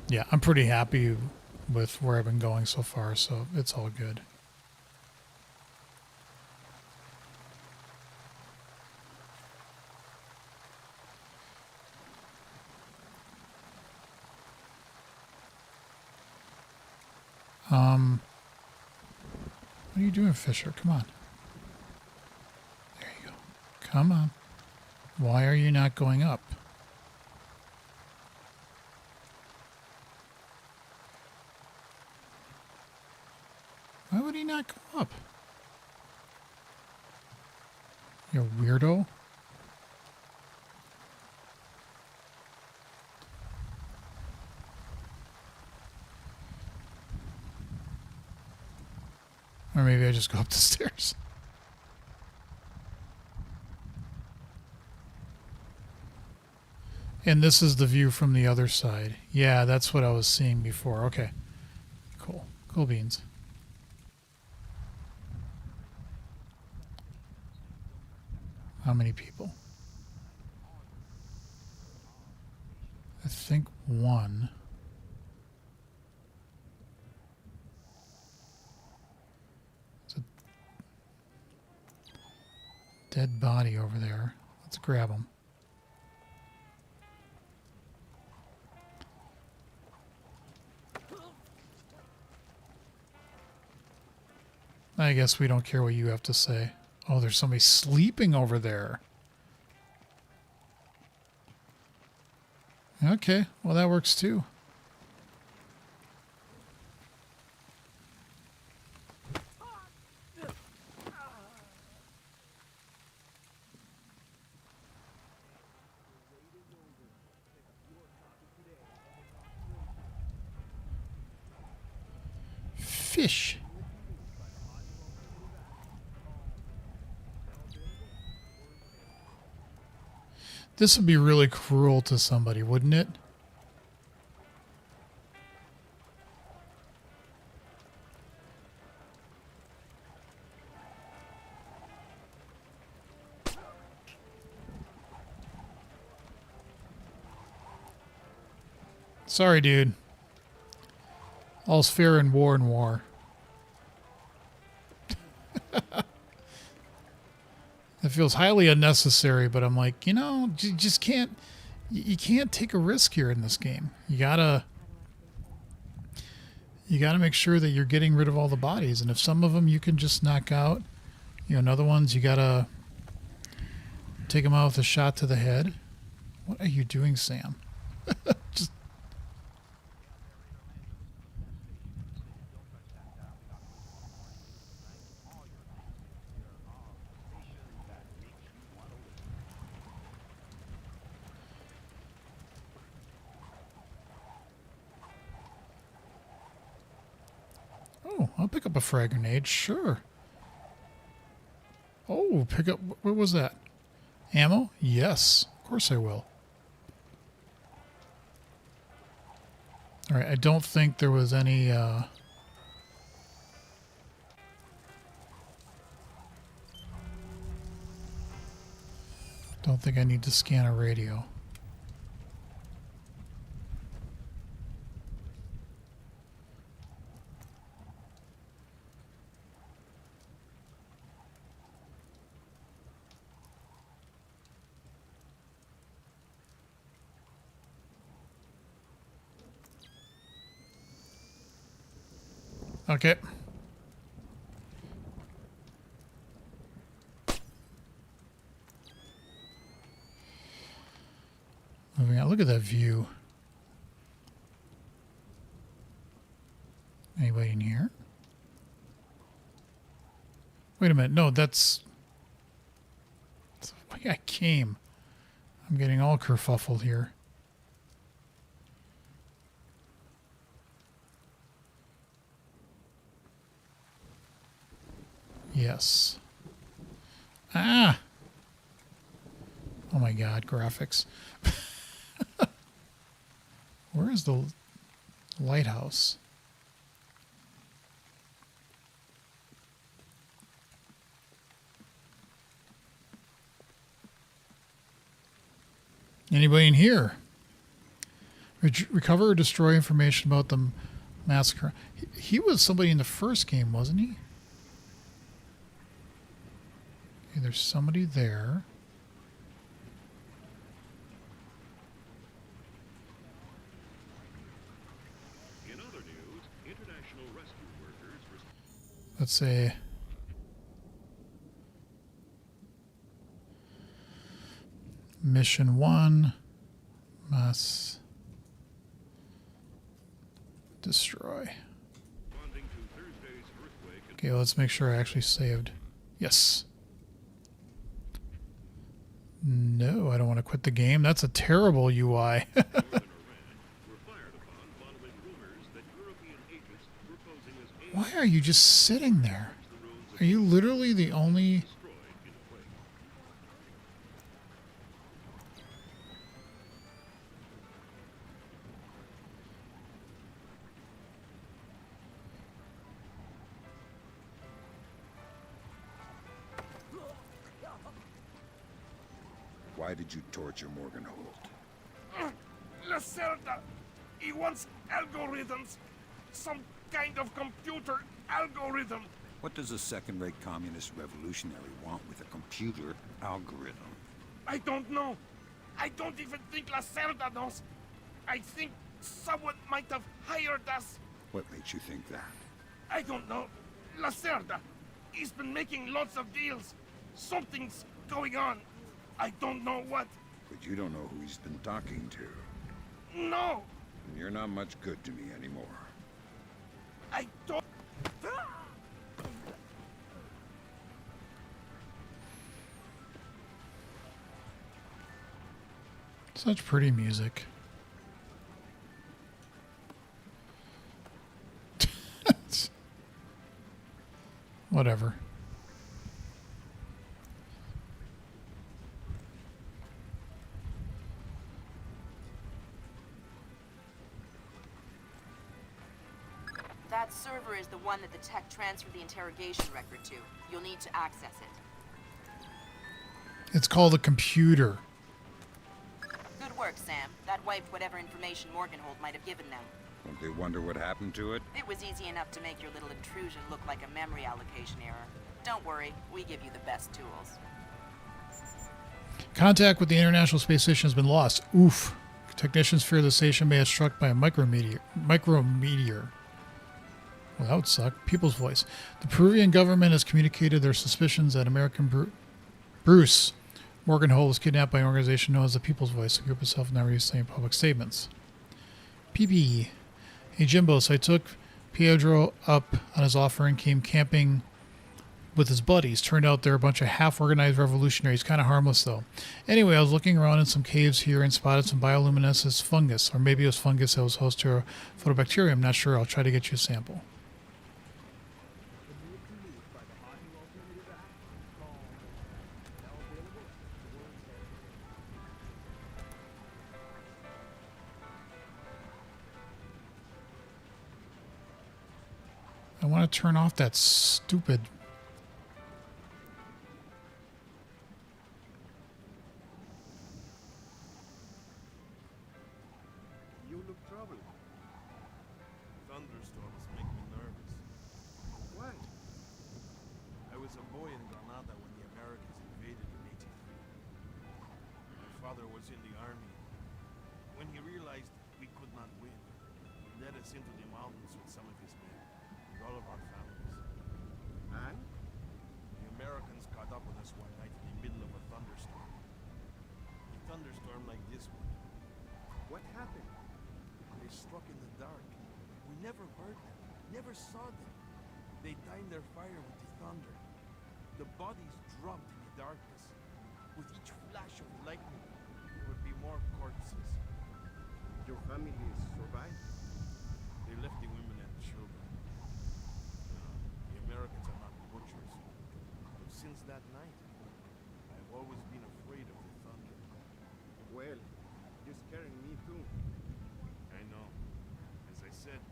Yeah, I'm pretty happy with where I've been going so far, so it's all good. What are you doing, Fisher? Come on. There you go. Come on. Why are you not going up? Why would he not go up? You weirdo. Or maybe I just go up the stairs. And this is the view from the other side. Yeah, that's what I was seeing before. Okay. Cool. Cool beans. How many people? I think 1. There's a dead body over there. Let's grab him. I guess we don't care what you have to say. Oh, there's somebody sleeping over there. Okay, well that works too. Fish. This would be really cruel to somebody, wouldn't it? Sorry, dude. All's fair in war and war. It feels highly unnecessary, but I'm like, you know, you just can't. You can't take a risk here in this game. You gotta make sure that you're getting rid of all the bodies, and if some of them you can just knock out, you know, other ones you gotta take them out with a shot to the head. What are you doing, Sam? Just. Oh, I'll pick up a frag grenade, sure. Oh, pick up, what was that? Ammo? Yes, of course I will. Alright, I don't think there was any, Don't think I need to scan a radio. Okay. Moving on. Look at that view. Anybody in here? Wait a minute. No, that's the way I came. I'm getting all kerfuffled here. Yes. Ah! Oh my god, graphics. Where is the lighthouse? Anybody in here? Recover or destroy information about the massacre. He was somebody in the first game, wasn't he? Okay, there's somebody there. In other news, international rescue workers. Let's say. Mission 1 must destroy. Okay, let's make sure I actually saved. Yes. No, I don't want to quit the game. That's a terrible UI. Why are you just sitting there? Are you literally the only... Why did you torture Morgan Holt? Lacerda! He wants algorithms. Some kind of computer algorithm. What does a second-rate communist revolutionary want with a computer algorithm? I don't know. I don't even think Lacerda knows. I think someone might have hired us. What makes you think that? I don't know. Lacerda. He's been making lots of deals. Something's going on. I don't know what. But you don't know who he's been talking to. No! And you're not much good to me anymore. I don't... Such pretty music. Whatever. That server is the one that the tech transferred the interrogation record to. You'll need to access it. It's called a computer. Good work, Sam. That wiped whatever information Morganhold might have given them. Won't they wonder what happened to it? It was easy enough to make your little intrusion look like a memory allocation error. Don't worry, we give you the best tools. Contact with the International Space Station has been lost. Oof. Technicians fear the station may have struck by a micrometeor. Well, that would suck. People's voice. The Peruvian government has communicated their suspicions that American Bruce Morganhold was kidnapped by an organization known as the People's Voice. The group itself never used to make public statements. PP. Hey, Jimbo, so I took Pedro up on his offer and came camping with his buddies. Turned out they're a bunch of half-organized revolutionaries. Kind of harmless, though. Anyway, I was looking around in some caves here and spotted some bioluminescent fungus. Or maybe it was fungus that was host to a photobacterium. Not sure. I'll try to get you a sample. I want to turn off that stupid... was a boy in Granada when the Americans invaded in 1800. My father was in the army. When he realized we could not win, he led us into the mountains with some of his men, and all of our families. And? The Americans caught up with us one night in the middle of a thunderstorm. A thunderstorm like this one. What happened? They struck in the dark. We never heard them, never saw them. They timed their fire with the thunder. The bodies dropped in the darkness. With each flash of lightning, there would be more corpses. Your family survived? They left the women and children. The Americans are not butchers. But since that night, I've always been afraid of the thunder. Well, you're scaring me too. I know. As I said,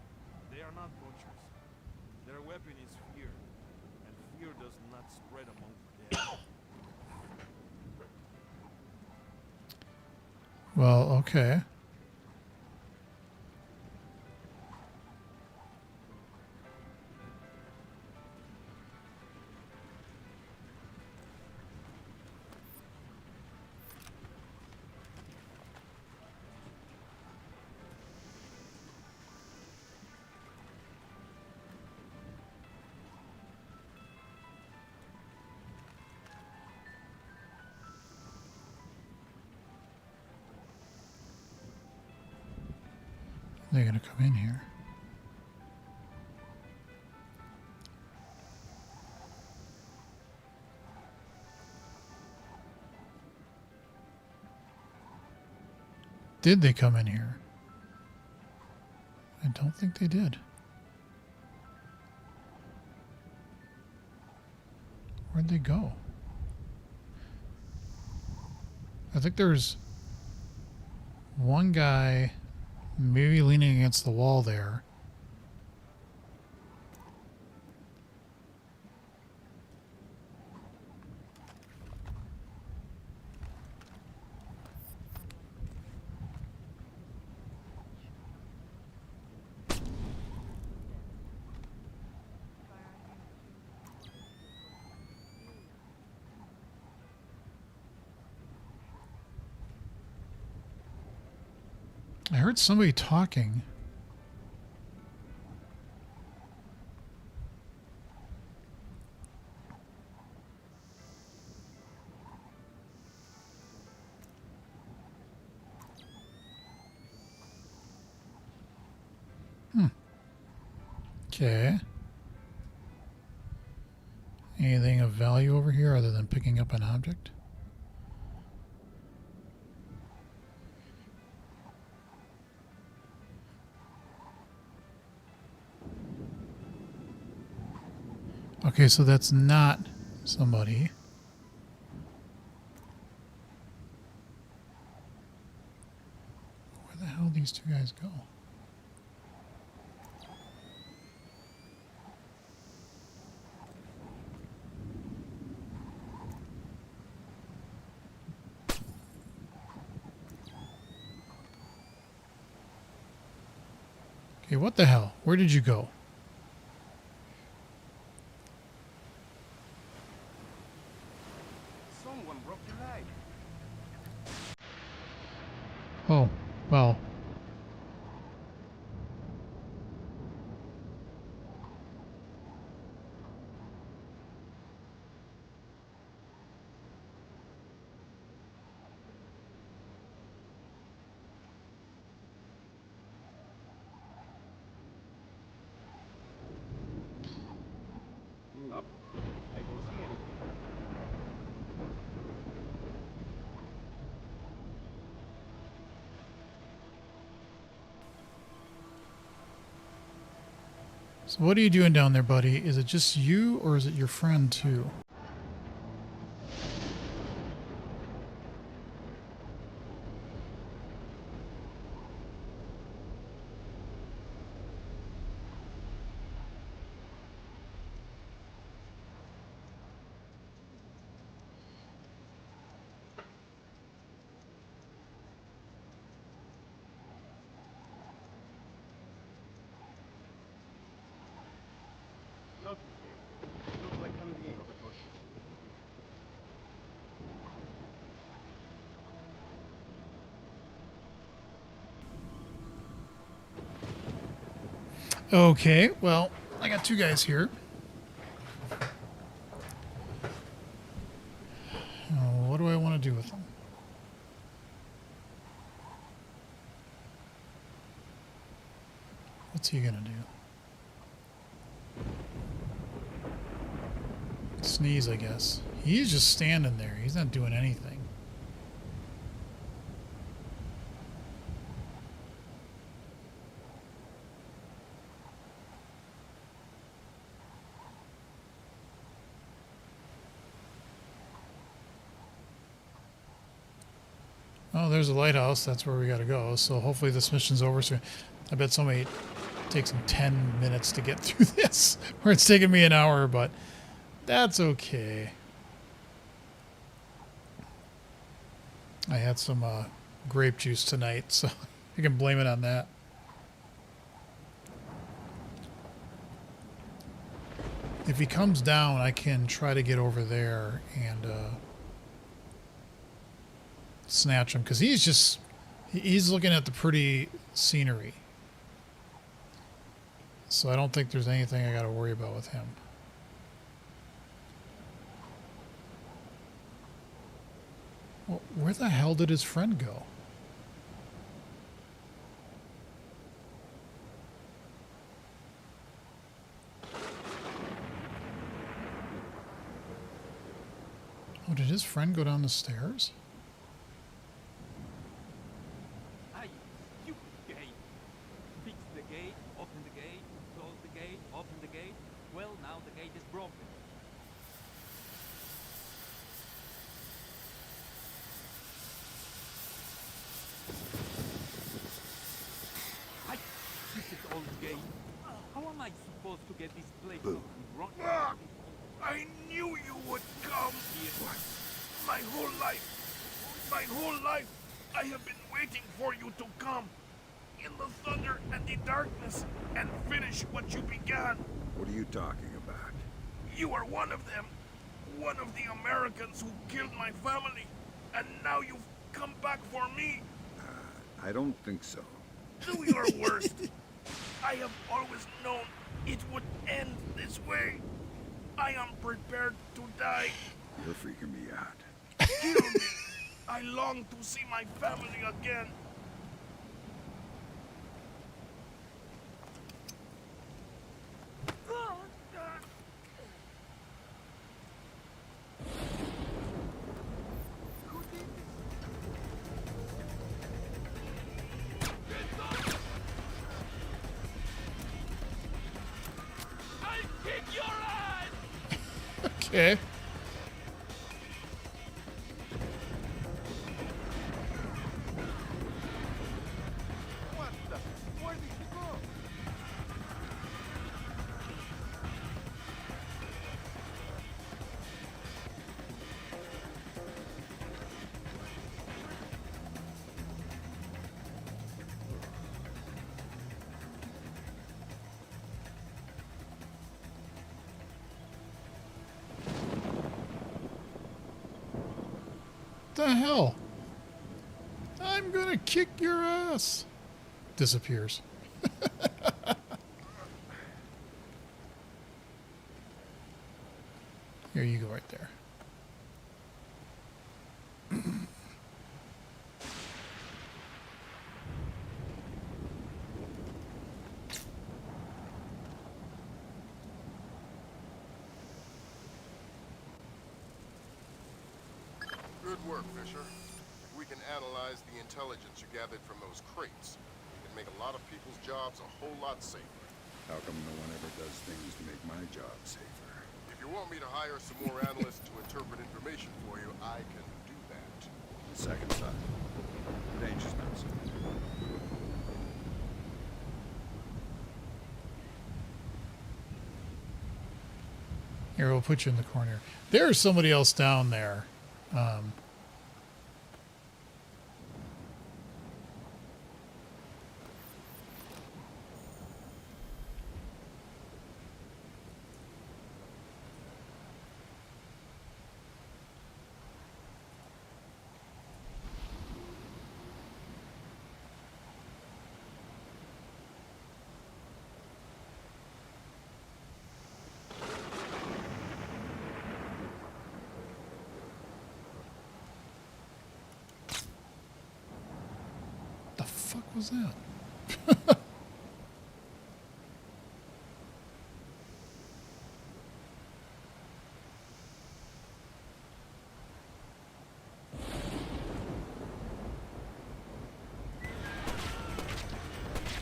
they are not butchers. Their weapon is fear, and fear does not spread among the dead. Well, okay. They're gonna come in here. Did they come in here? I don't think they did. Where'd they go? I think there's one guy maybe leaning against the wall there. I heard somebody talking. Okay. Anything of value over here other than picking up an object? Okay, so that's not somebody. Where the hell did these two guys go? Okay, what the hell? Where did you go? Someone broke your leg. Oh, well. Up. I don't see anything. So what are you doing down there, buddy? Is it just you or is it your friend too? Look, looks like some Okay, well, I got two guys here. What do I want to do with them? What's he gonna do? Sneeze, I guess. He's just standing there. He's not doing anything. Oh, there's a lighthouse. That's where we gotta go. So hopefully this mission's over soon. I bet somebody takes them 10 minutes to get through this, where it's taking me an hour, but that's okay. I had some grape juice tonight, so you can blame it on that. If he comes down, I can try to get over there and snatch him, because he's looking at the pretty scenery. So I don't think there's anything I got to worry about with him. Well, where the hell did his friend go? Oh, did his friend go down the stairs? Hey, you gate. Fix the gate, open the gate, close the gate, open the gate. Well, now the gate is broken. Hey, this is old gate. How am I supposed to get this place open? Wrong? I knew you would come. What? My whole life, I have been waiting for you to come. In the thunder and the darkness, and finish what you began. What are you talking about? You are one of them. One of the Americans who killed my family. And now you've come back for me. I don't think so. Do your worst. I have always known it would end this way. I am prepared to die. You're freaking me out. Kill me. I long to see my family again. Okay. What the? Where did you go? The hell? I'm gonna kick your ass. Disappears. Here you go, right there. Good work, Fisher. If we can analyze the intelligence you gathered from those crates, it can make a lot of people's jobs a whole lot safer. How come no one ever does things to make my job safer? If you want me to hire some more analysts to interpret information for you, I can do that. The second son. Danger's not so. Here, we'll put you in the corner. There's somebody else down there. The fuck was that?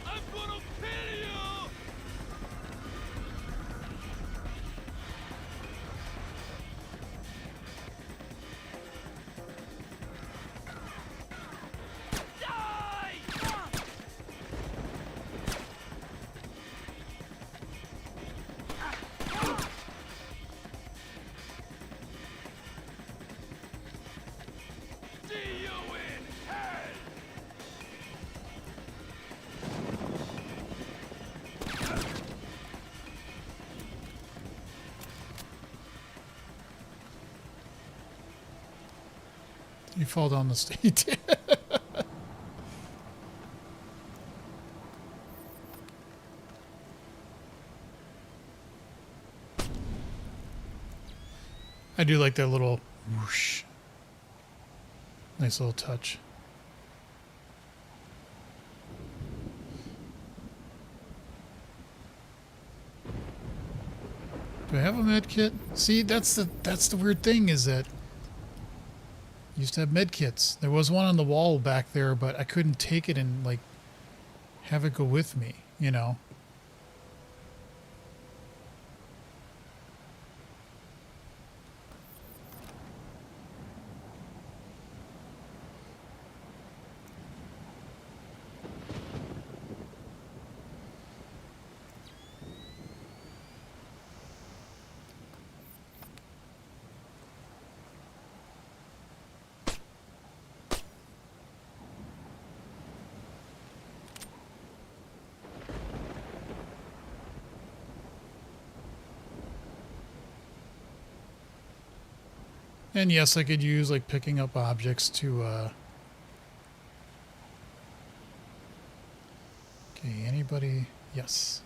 I'm gonna kill you! See you in hell! You fall down the stage. I do like that little whoosh. Nice little touch. Do I have a med kit? See, that's the weird thing is that used to have med kits. There was one on the wall back there, but I couldn't take it and like have it go with me, you know. And yes, I could use like picking up objects to okay, anybody? Yes.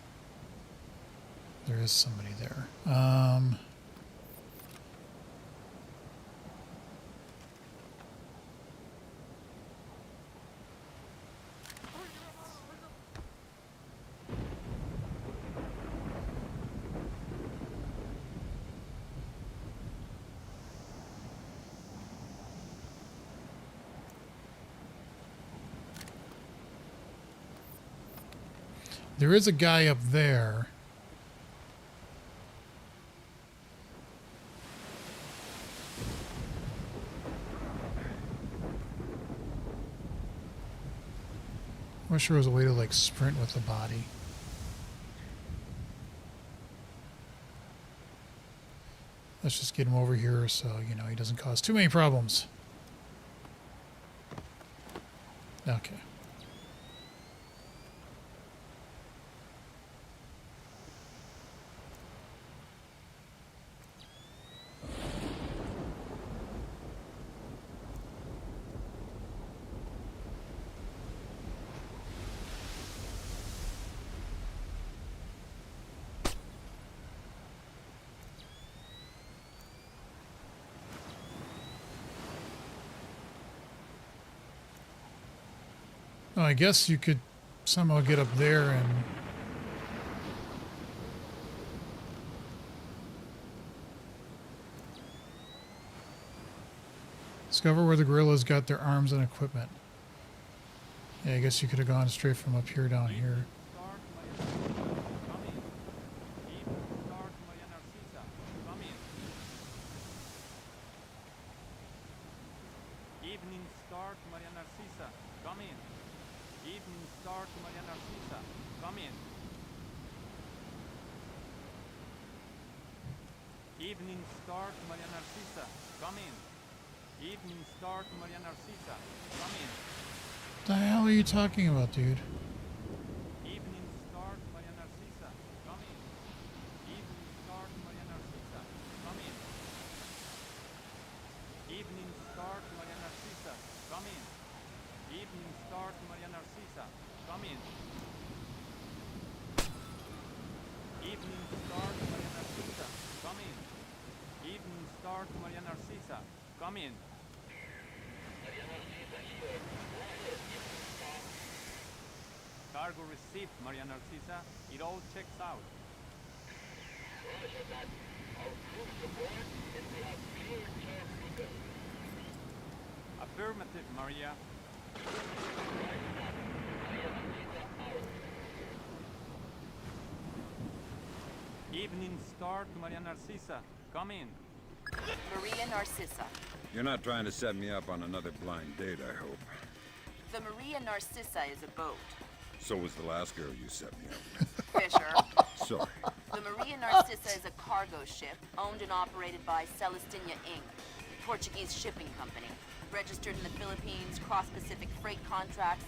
There is somebody there. There is a guy up there. I wish there was a way to like sprint with the body. Let's just get him over here so, you know, he doesn't cause too many problems. Okay. Oh, I guess you could somehow get up there and... discover where the gorillas got their arms and equipment. Yeah, I guess you could have gone straight from up here down here. Evening star to Maria Narcisa. Come in. Evening star to Maria Narcisa. Come in. Evening star to Maria Narcisa. Come in. Evening star to Maria Narcisa. Come in. What the hell are you talking about, dude? Evening star to Maria Narcisa. Come in. Evening star to Maria Narcisa. Come in. Evening star to Maria Narcisa. Come in. Evening star to Maria Narcisa. Come in. Evening star to Maria Narcisa. Come in. Evening star to Maria Narcisa. Come in. Cargo received, Maria Narcisa. It all checks out. Affirmative, Maria. Evening star to Maria Narcisa. Come in. Maria Narcissa. You're not trying to set me up on another blind date, I hope. The Maria Narcissa is a boat. So was the last girl you set me up with. Fisher. Sorry. The Maria Narcissa is a cargo ship owned and operated by Celestina Inc., Portuguese shipping company. Registered in the Philippines, cross-Pacific freight contracts.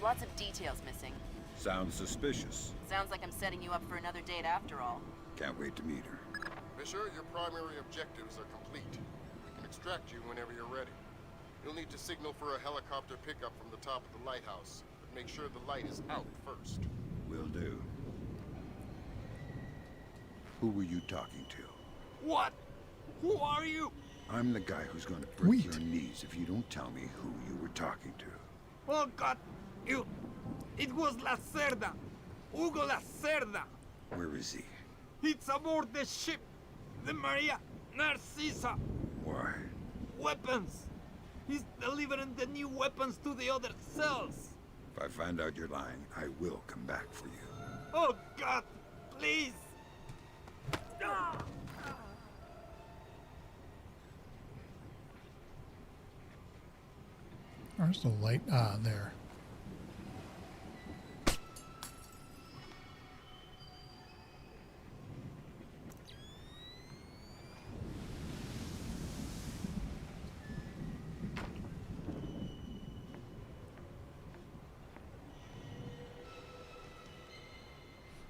Lots of details missing. Sounds suspicious. Sounds like I'm setting you up for another date after all. Can't wait to meet her. Fisher, your primary objectives are complete. We can extract you whenever you're ready. You'll need to signal for a helicopter pickup from the top of the lighthouse, but make sure the light is out first. Will do. Who were you talking to? What? Who are you? I'm the guy who's going to break your knees if you don't tell me who you were talking to. Oh God, you... It was Lacerda. Hugo Lacerda. Where is he? It's aboard the ship. The Maria Narcissa. Why? Weapons. He's delivering the new weapons to the other cells. If I find out you're lying, I will come back for you. Oh God, please. Where's the light? Ah, there.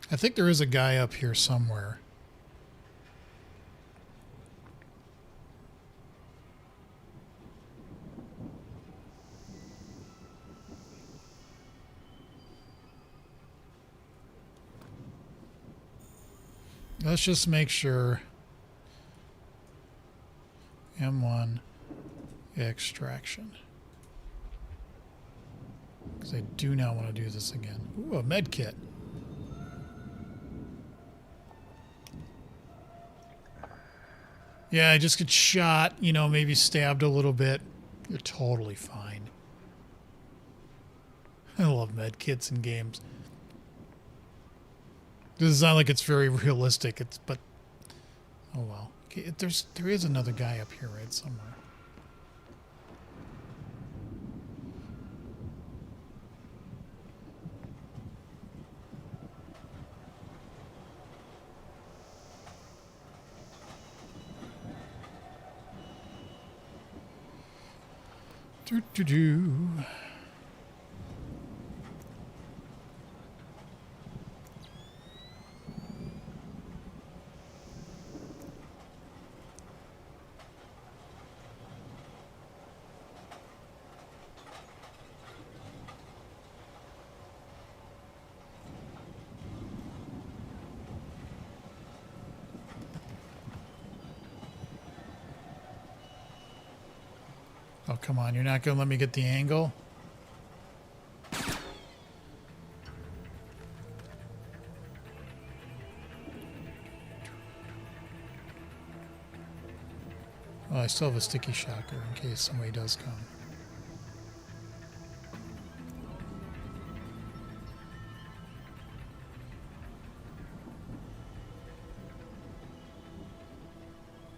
I think there is a guy up here somewhere. Let's just make sure. M1 extraction. Because I do not want to do this again. Ooh, a med kit. Yeah, I just get shot, you know, maybe stabbed a little bit. You're totally fine. I love med kits in games. This is not like it's very realistic. But oh well. Okay, there is another guy up here, right, somewhere. Do. Oh, come on. You're not going to let me get the angle? Oh, I still have a sticky shocker in case somebody does come.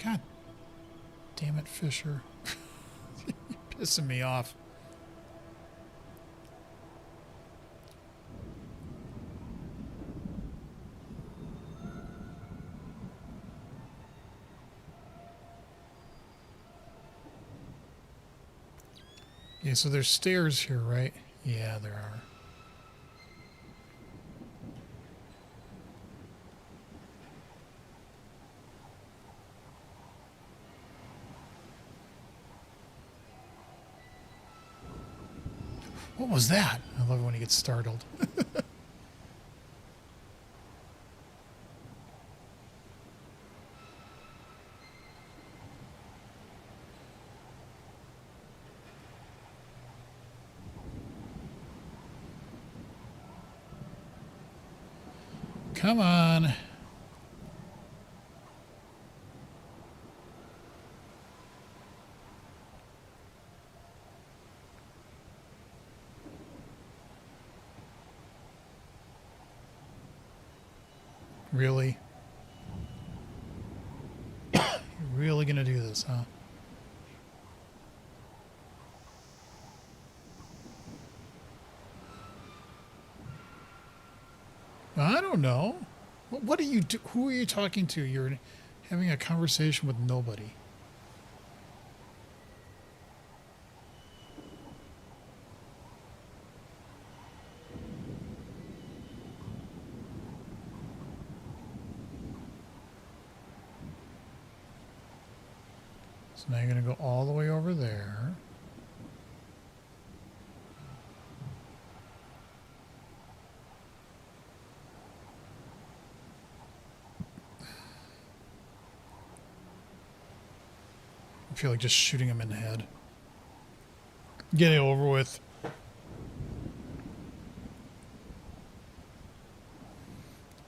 God damn it, Fisher. You're pissing me off. Yeah, so there's stairs here, right? Yeah, there are. What was that? I love it when he gets startled. Come on. Really? You're really gonna do this, huh? I don't know. What are you do? Who are you talking to? You're having a conversation with nobody. So now you're going to go all the way over there. I feel like just shooting him in the head. Get it over with.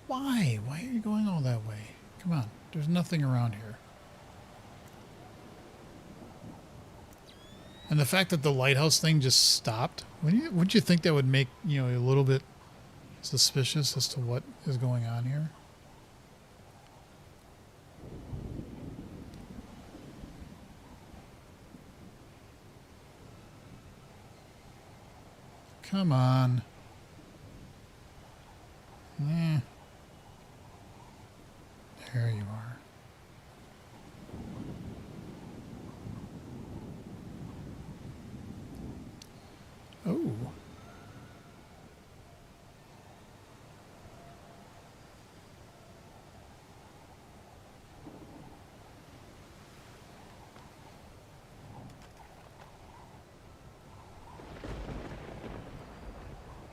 Why? Why are you going all that way? Come on. There's nothing around here. And the fact that the lighthouse thing just stopped, wouldn't you think that would make, you know, a little bit suspicious as to what is going on here? Come on. Yeah. There you are. Oh.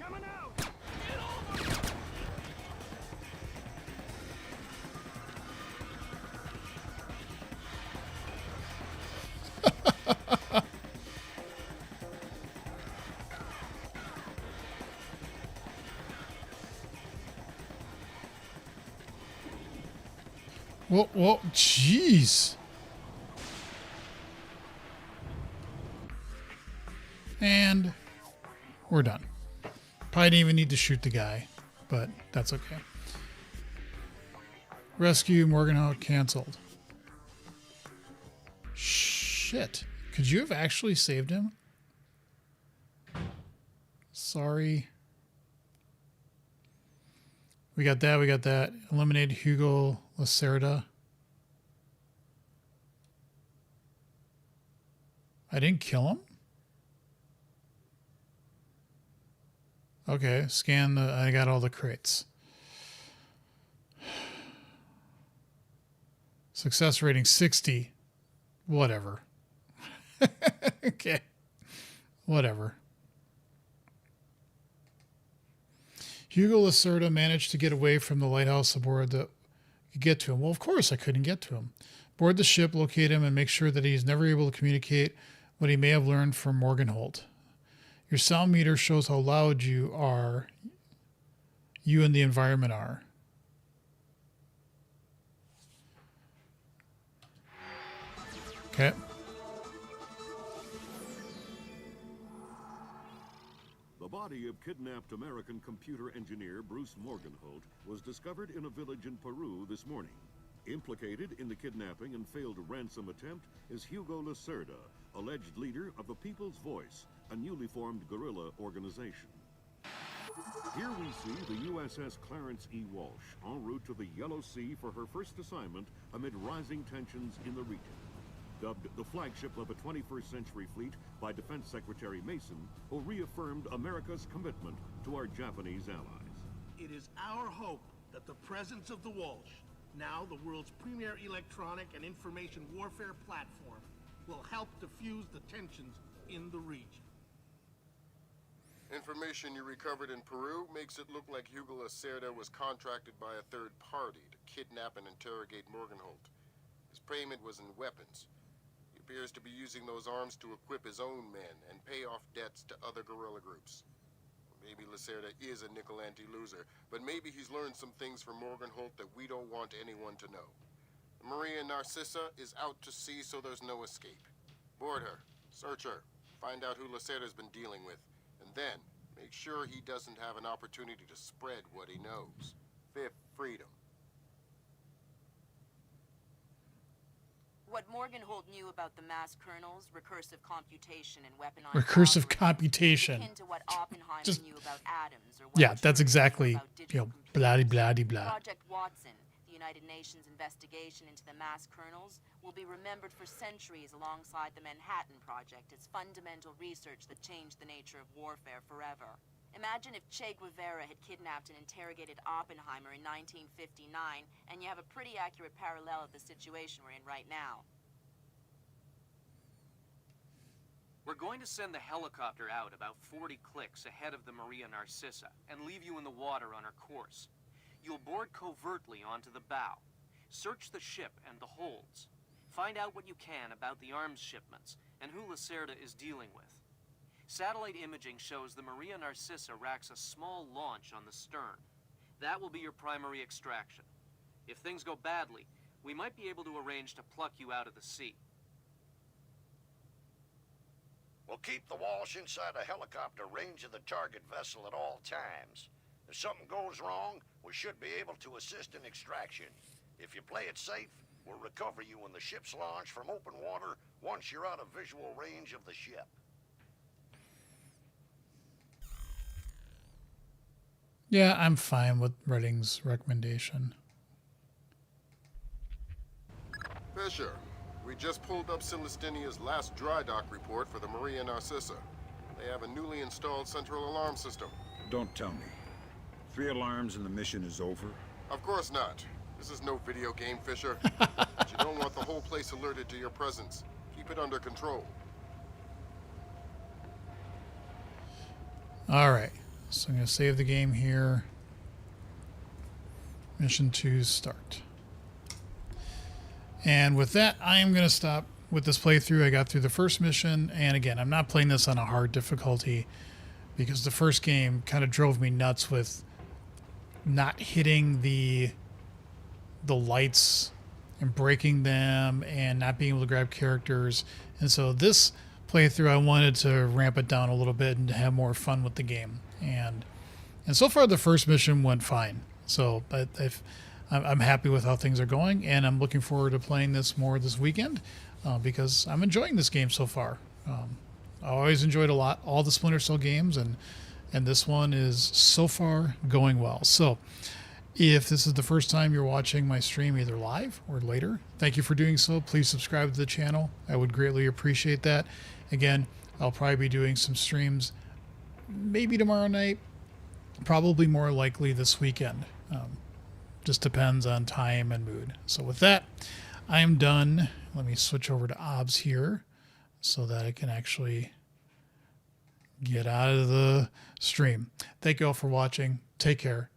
Coming out! Get over! Whoa, jeez. And we're done. Probably didn't even need to shoot the guy, but that's okay. Rescue Morganhout canceled. Shit. Could you have actually saved him? Sorry. We got that, we got that. Eliminated Hugo Lacerda. I didn't kill him? Okay, scan the... I got all the crates. Success rating 60. Whatever. Okay. Whatever. Hugo Lacerda managed to get away from the lighthouse aboard the... Get to him. Well, of course I couldn't get to him. Board the ship, locate him, and make sure that he's never able to communicate what he may have learned from Morganholt. Your sound meter shows how loud you are. You and the environment are. Okay. The body of kidnapped American computer engineer Bruce Morganholt was discovered in a village in Peru this morning. Implicated in the kidnapping and failed ransom attempt is Hugo Lacerda, alleged leader of the People's Voice, a newly formed guerrilla organization. Here we see the USS Clarence E. Walsh en route to the Yellow Sea for her first assignment amid rising tensions in the region. Dubbed the flagship of a 21st century fleet by Defense Secretary Mason, who reaffirmed America's commitment to our Japanese allies. It is our hope that the presence of the Walsh, now the world's premier electronic and information warfare platform, will help diffuse the tensions in the region. Information you recovered in Peru makes it look like Hugo Lacerda was contracted by a third party to kidnap and interrogate Morganholt. His payment was in weapons. He appears to be using those arms to equip his own men and pay off debts to other guerrilla groups. Maybe Lacerda is a nickel anti-loser, but maybe he's learned some things from Morganholt that we don't want anyone to know. Maria Narcissa is out to sea, so there's no escape. Board her, search her, find out who Lacerda's been dealing with, and then make sure he doesn't have an opportunity to spread what he knows. Fifth freedom. What Morganholt knew about the mass kernels, recursive computation, and weaponized Recursive algorithms computation. is akin to what Oppenheimer Just- knew about atoms, or what Yeah, Turing that's knew exactly, about you digital know, computers. blah, blah, blah. Project Watson, the United Nations investigation into the mass kernels, will be remembered for centuries alongside the Manhattan Project as fundamental research that changed the nature of warfare forever. Imagine if Che Guevara had kidnapped and interrogated Oppenheimer in 1959, and you have a pretty accurate parallel of the situation we're in right now. We're going to send the helicopter out about 40 clicks ahead of the Maria Narcissa and leave you in the water on her course. You'll board covertly onto the bow. Search the ship and the holds. Find out what you can about the arms shipments and who Lacerda is dealing with. Satellite imaging shows the Maria Narcissa racks a small launch on the stern. That will be your primary extraction. If things go badly, we might be able to arrange to pluck you out of the sea. We'll keep the Walsh inside a helicopter range of the target vessel at all times. If something goes wrong, we should be able to assist in extraction. If you play it safe, we'll recover you when the ship's launched from open water once you're out of visual range of the ship. Yeah, I'm fine with Redding's recommendation. Fisher, we just pulled up Celestinia's last dry dock report for the Maria Narcissa. They have a newly installed central alarm system. Don't tell me. 3 alarms and the mission is over? Of course not. This is no video game, Fisher. But you don't want the whole place alerted to your presence. Keep it under control. All right. So I'm going to save the game here. Mission 2 start. And with that, I am going to stop with this playthrough. I got through the first mission. And again, I'm not playing this on a hard difficulty because the first game kind of drove me nuts with not hitting the lights and breaking them and not being able to grab characters. And so this playthrough, I wanted to ramp it down a little bit and have more fun with the game. And so far, the first mission went fine. So I'm happy with how things are going, and I'm looking forward to playing this more this weekend because I'm enjoying this game so far. I always enjoyed all the Splinter Cell games, and this one is so far going well. So if this is the first time you're watching my stream either live or later, thank you for doing so. Please subscribe to the channel. I would greatly appreciate that. Again, I'll probably be doing some streams maybe tomorrow night, probably more likely this weekend. Just depends on time and mood. So with that, I am done. Let me switch over to OBS here so that I can actually get out of the stream. Thank you all for watching. Take care.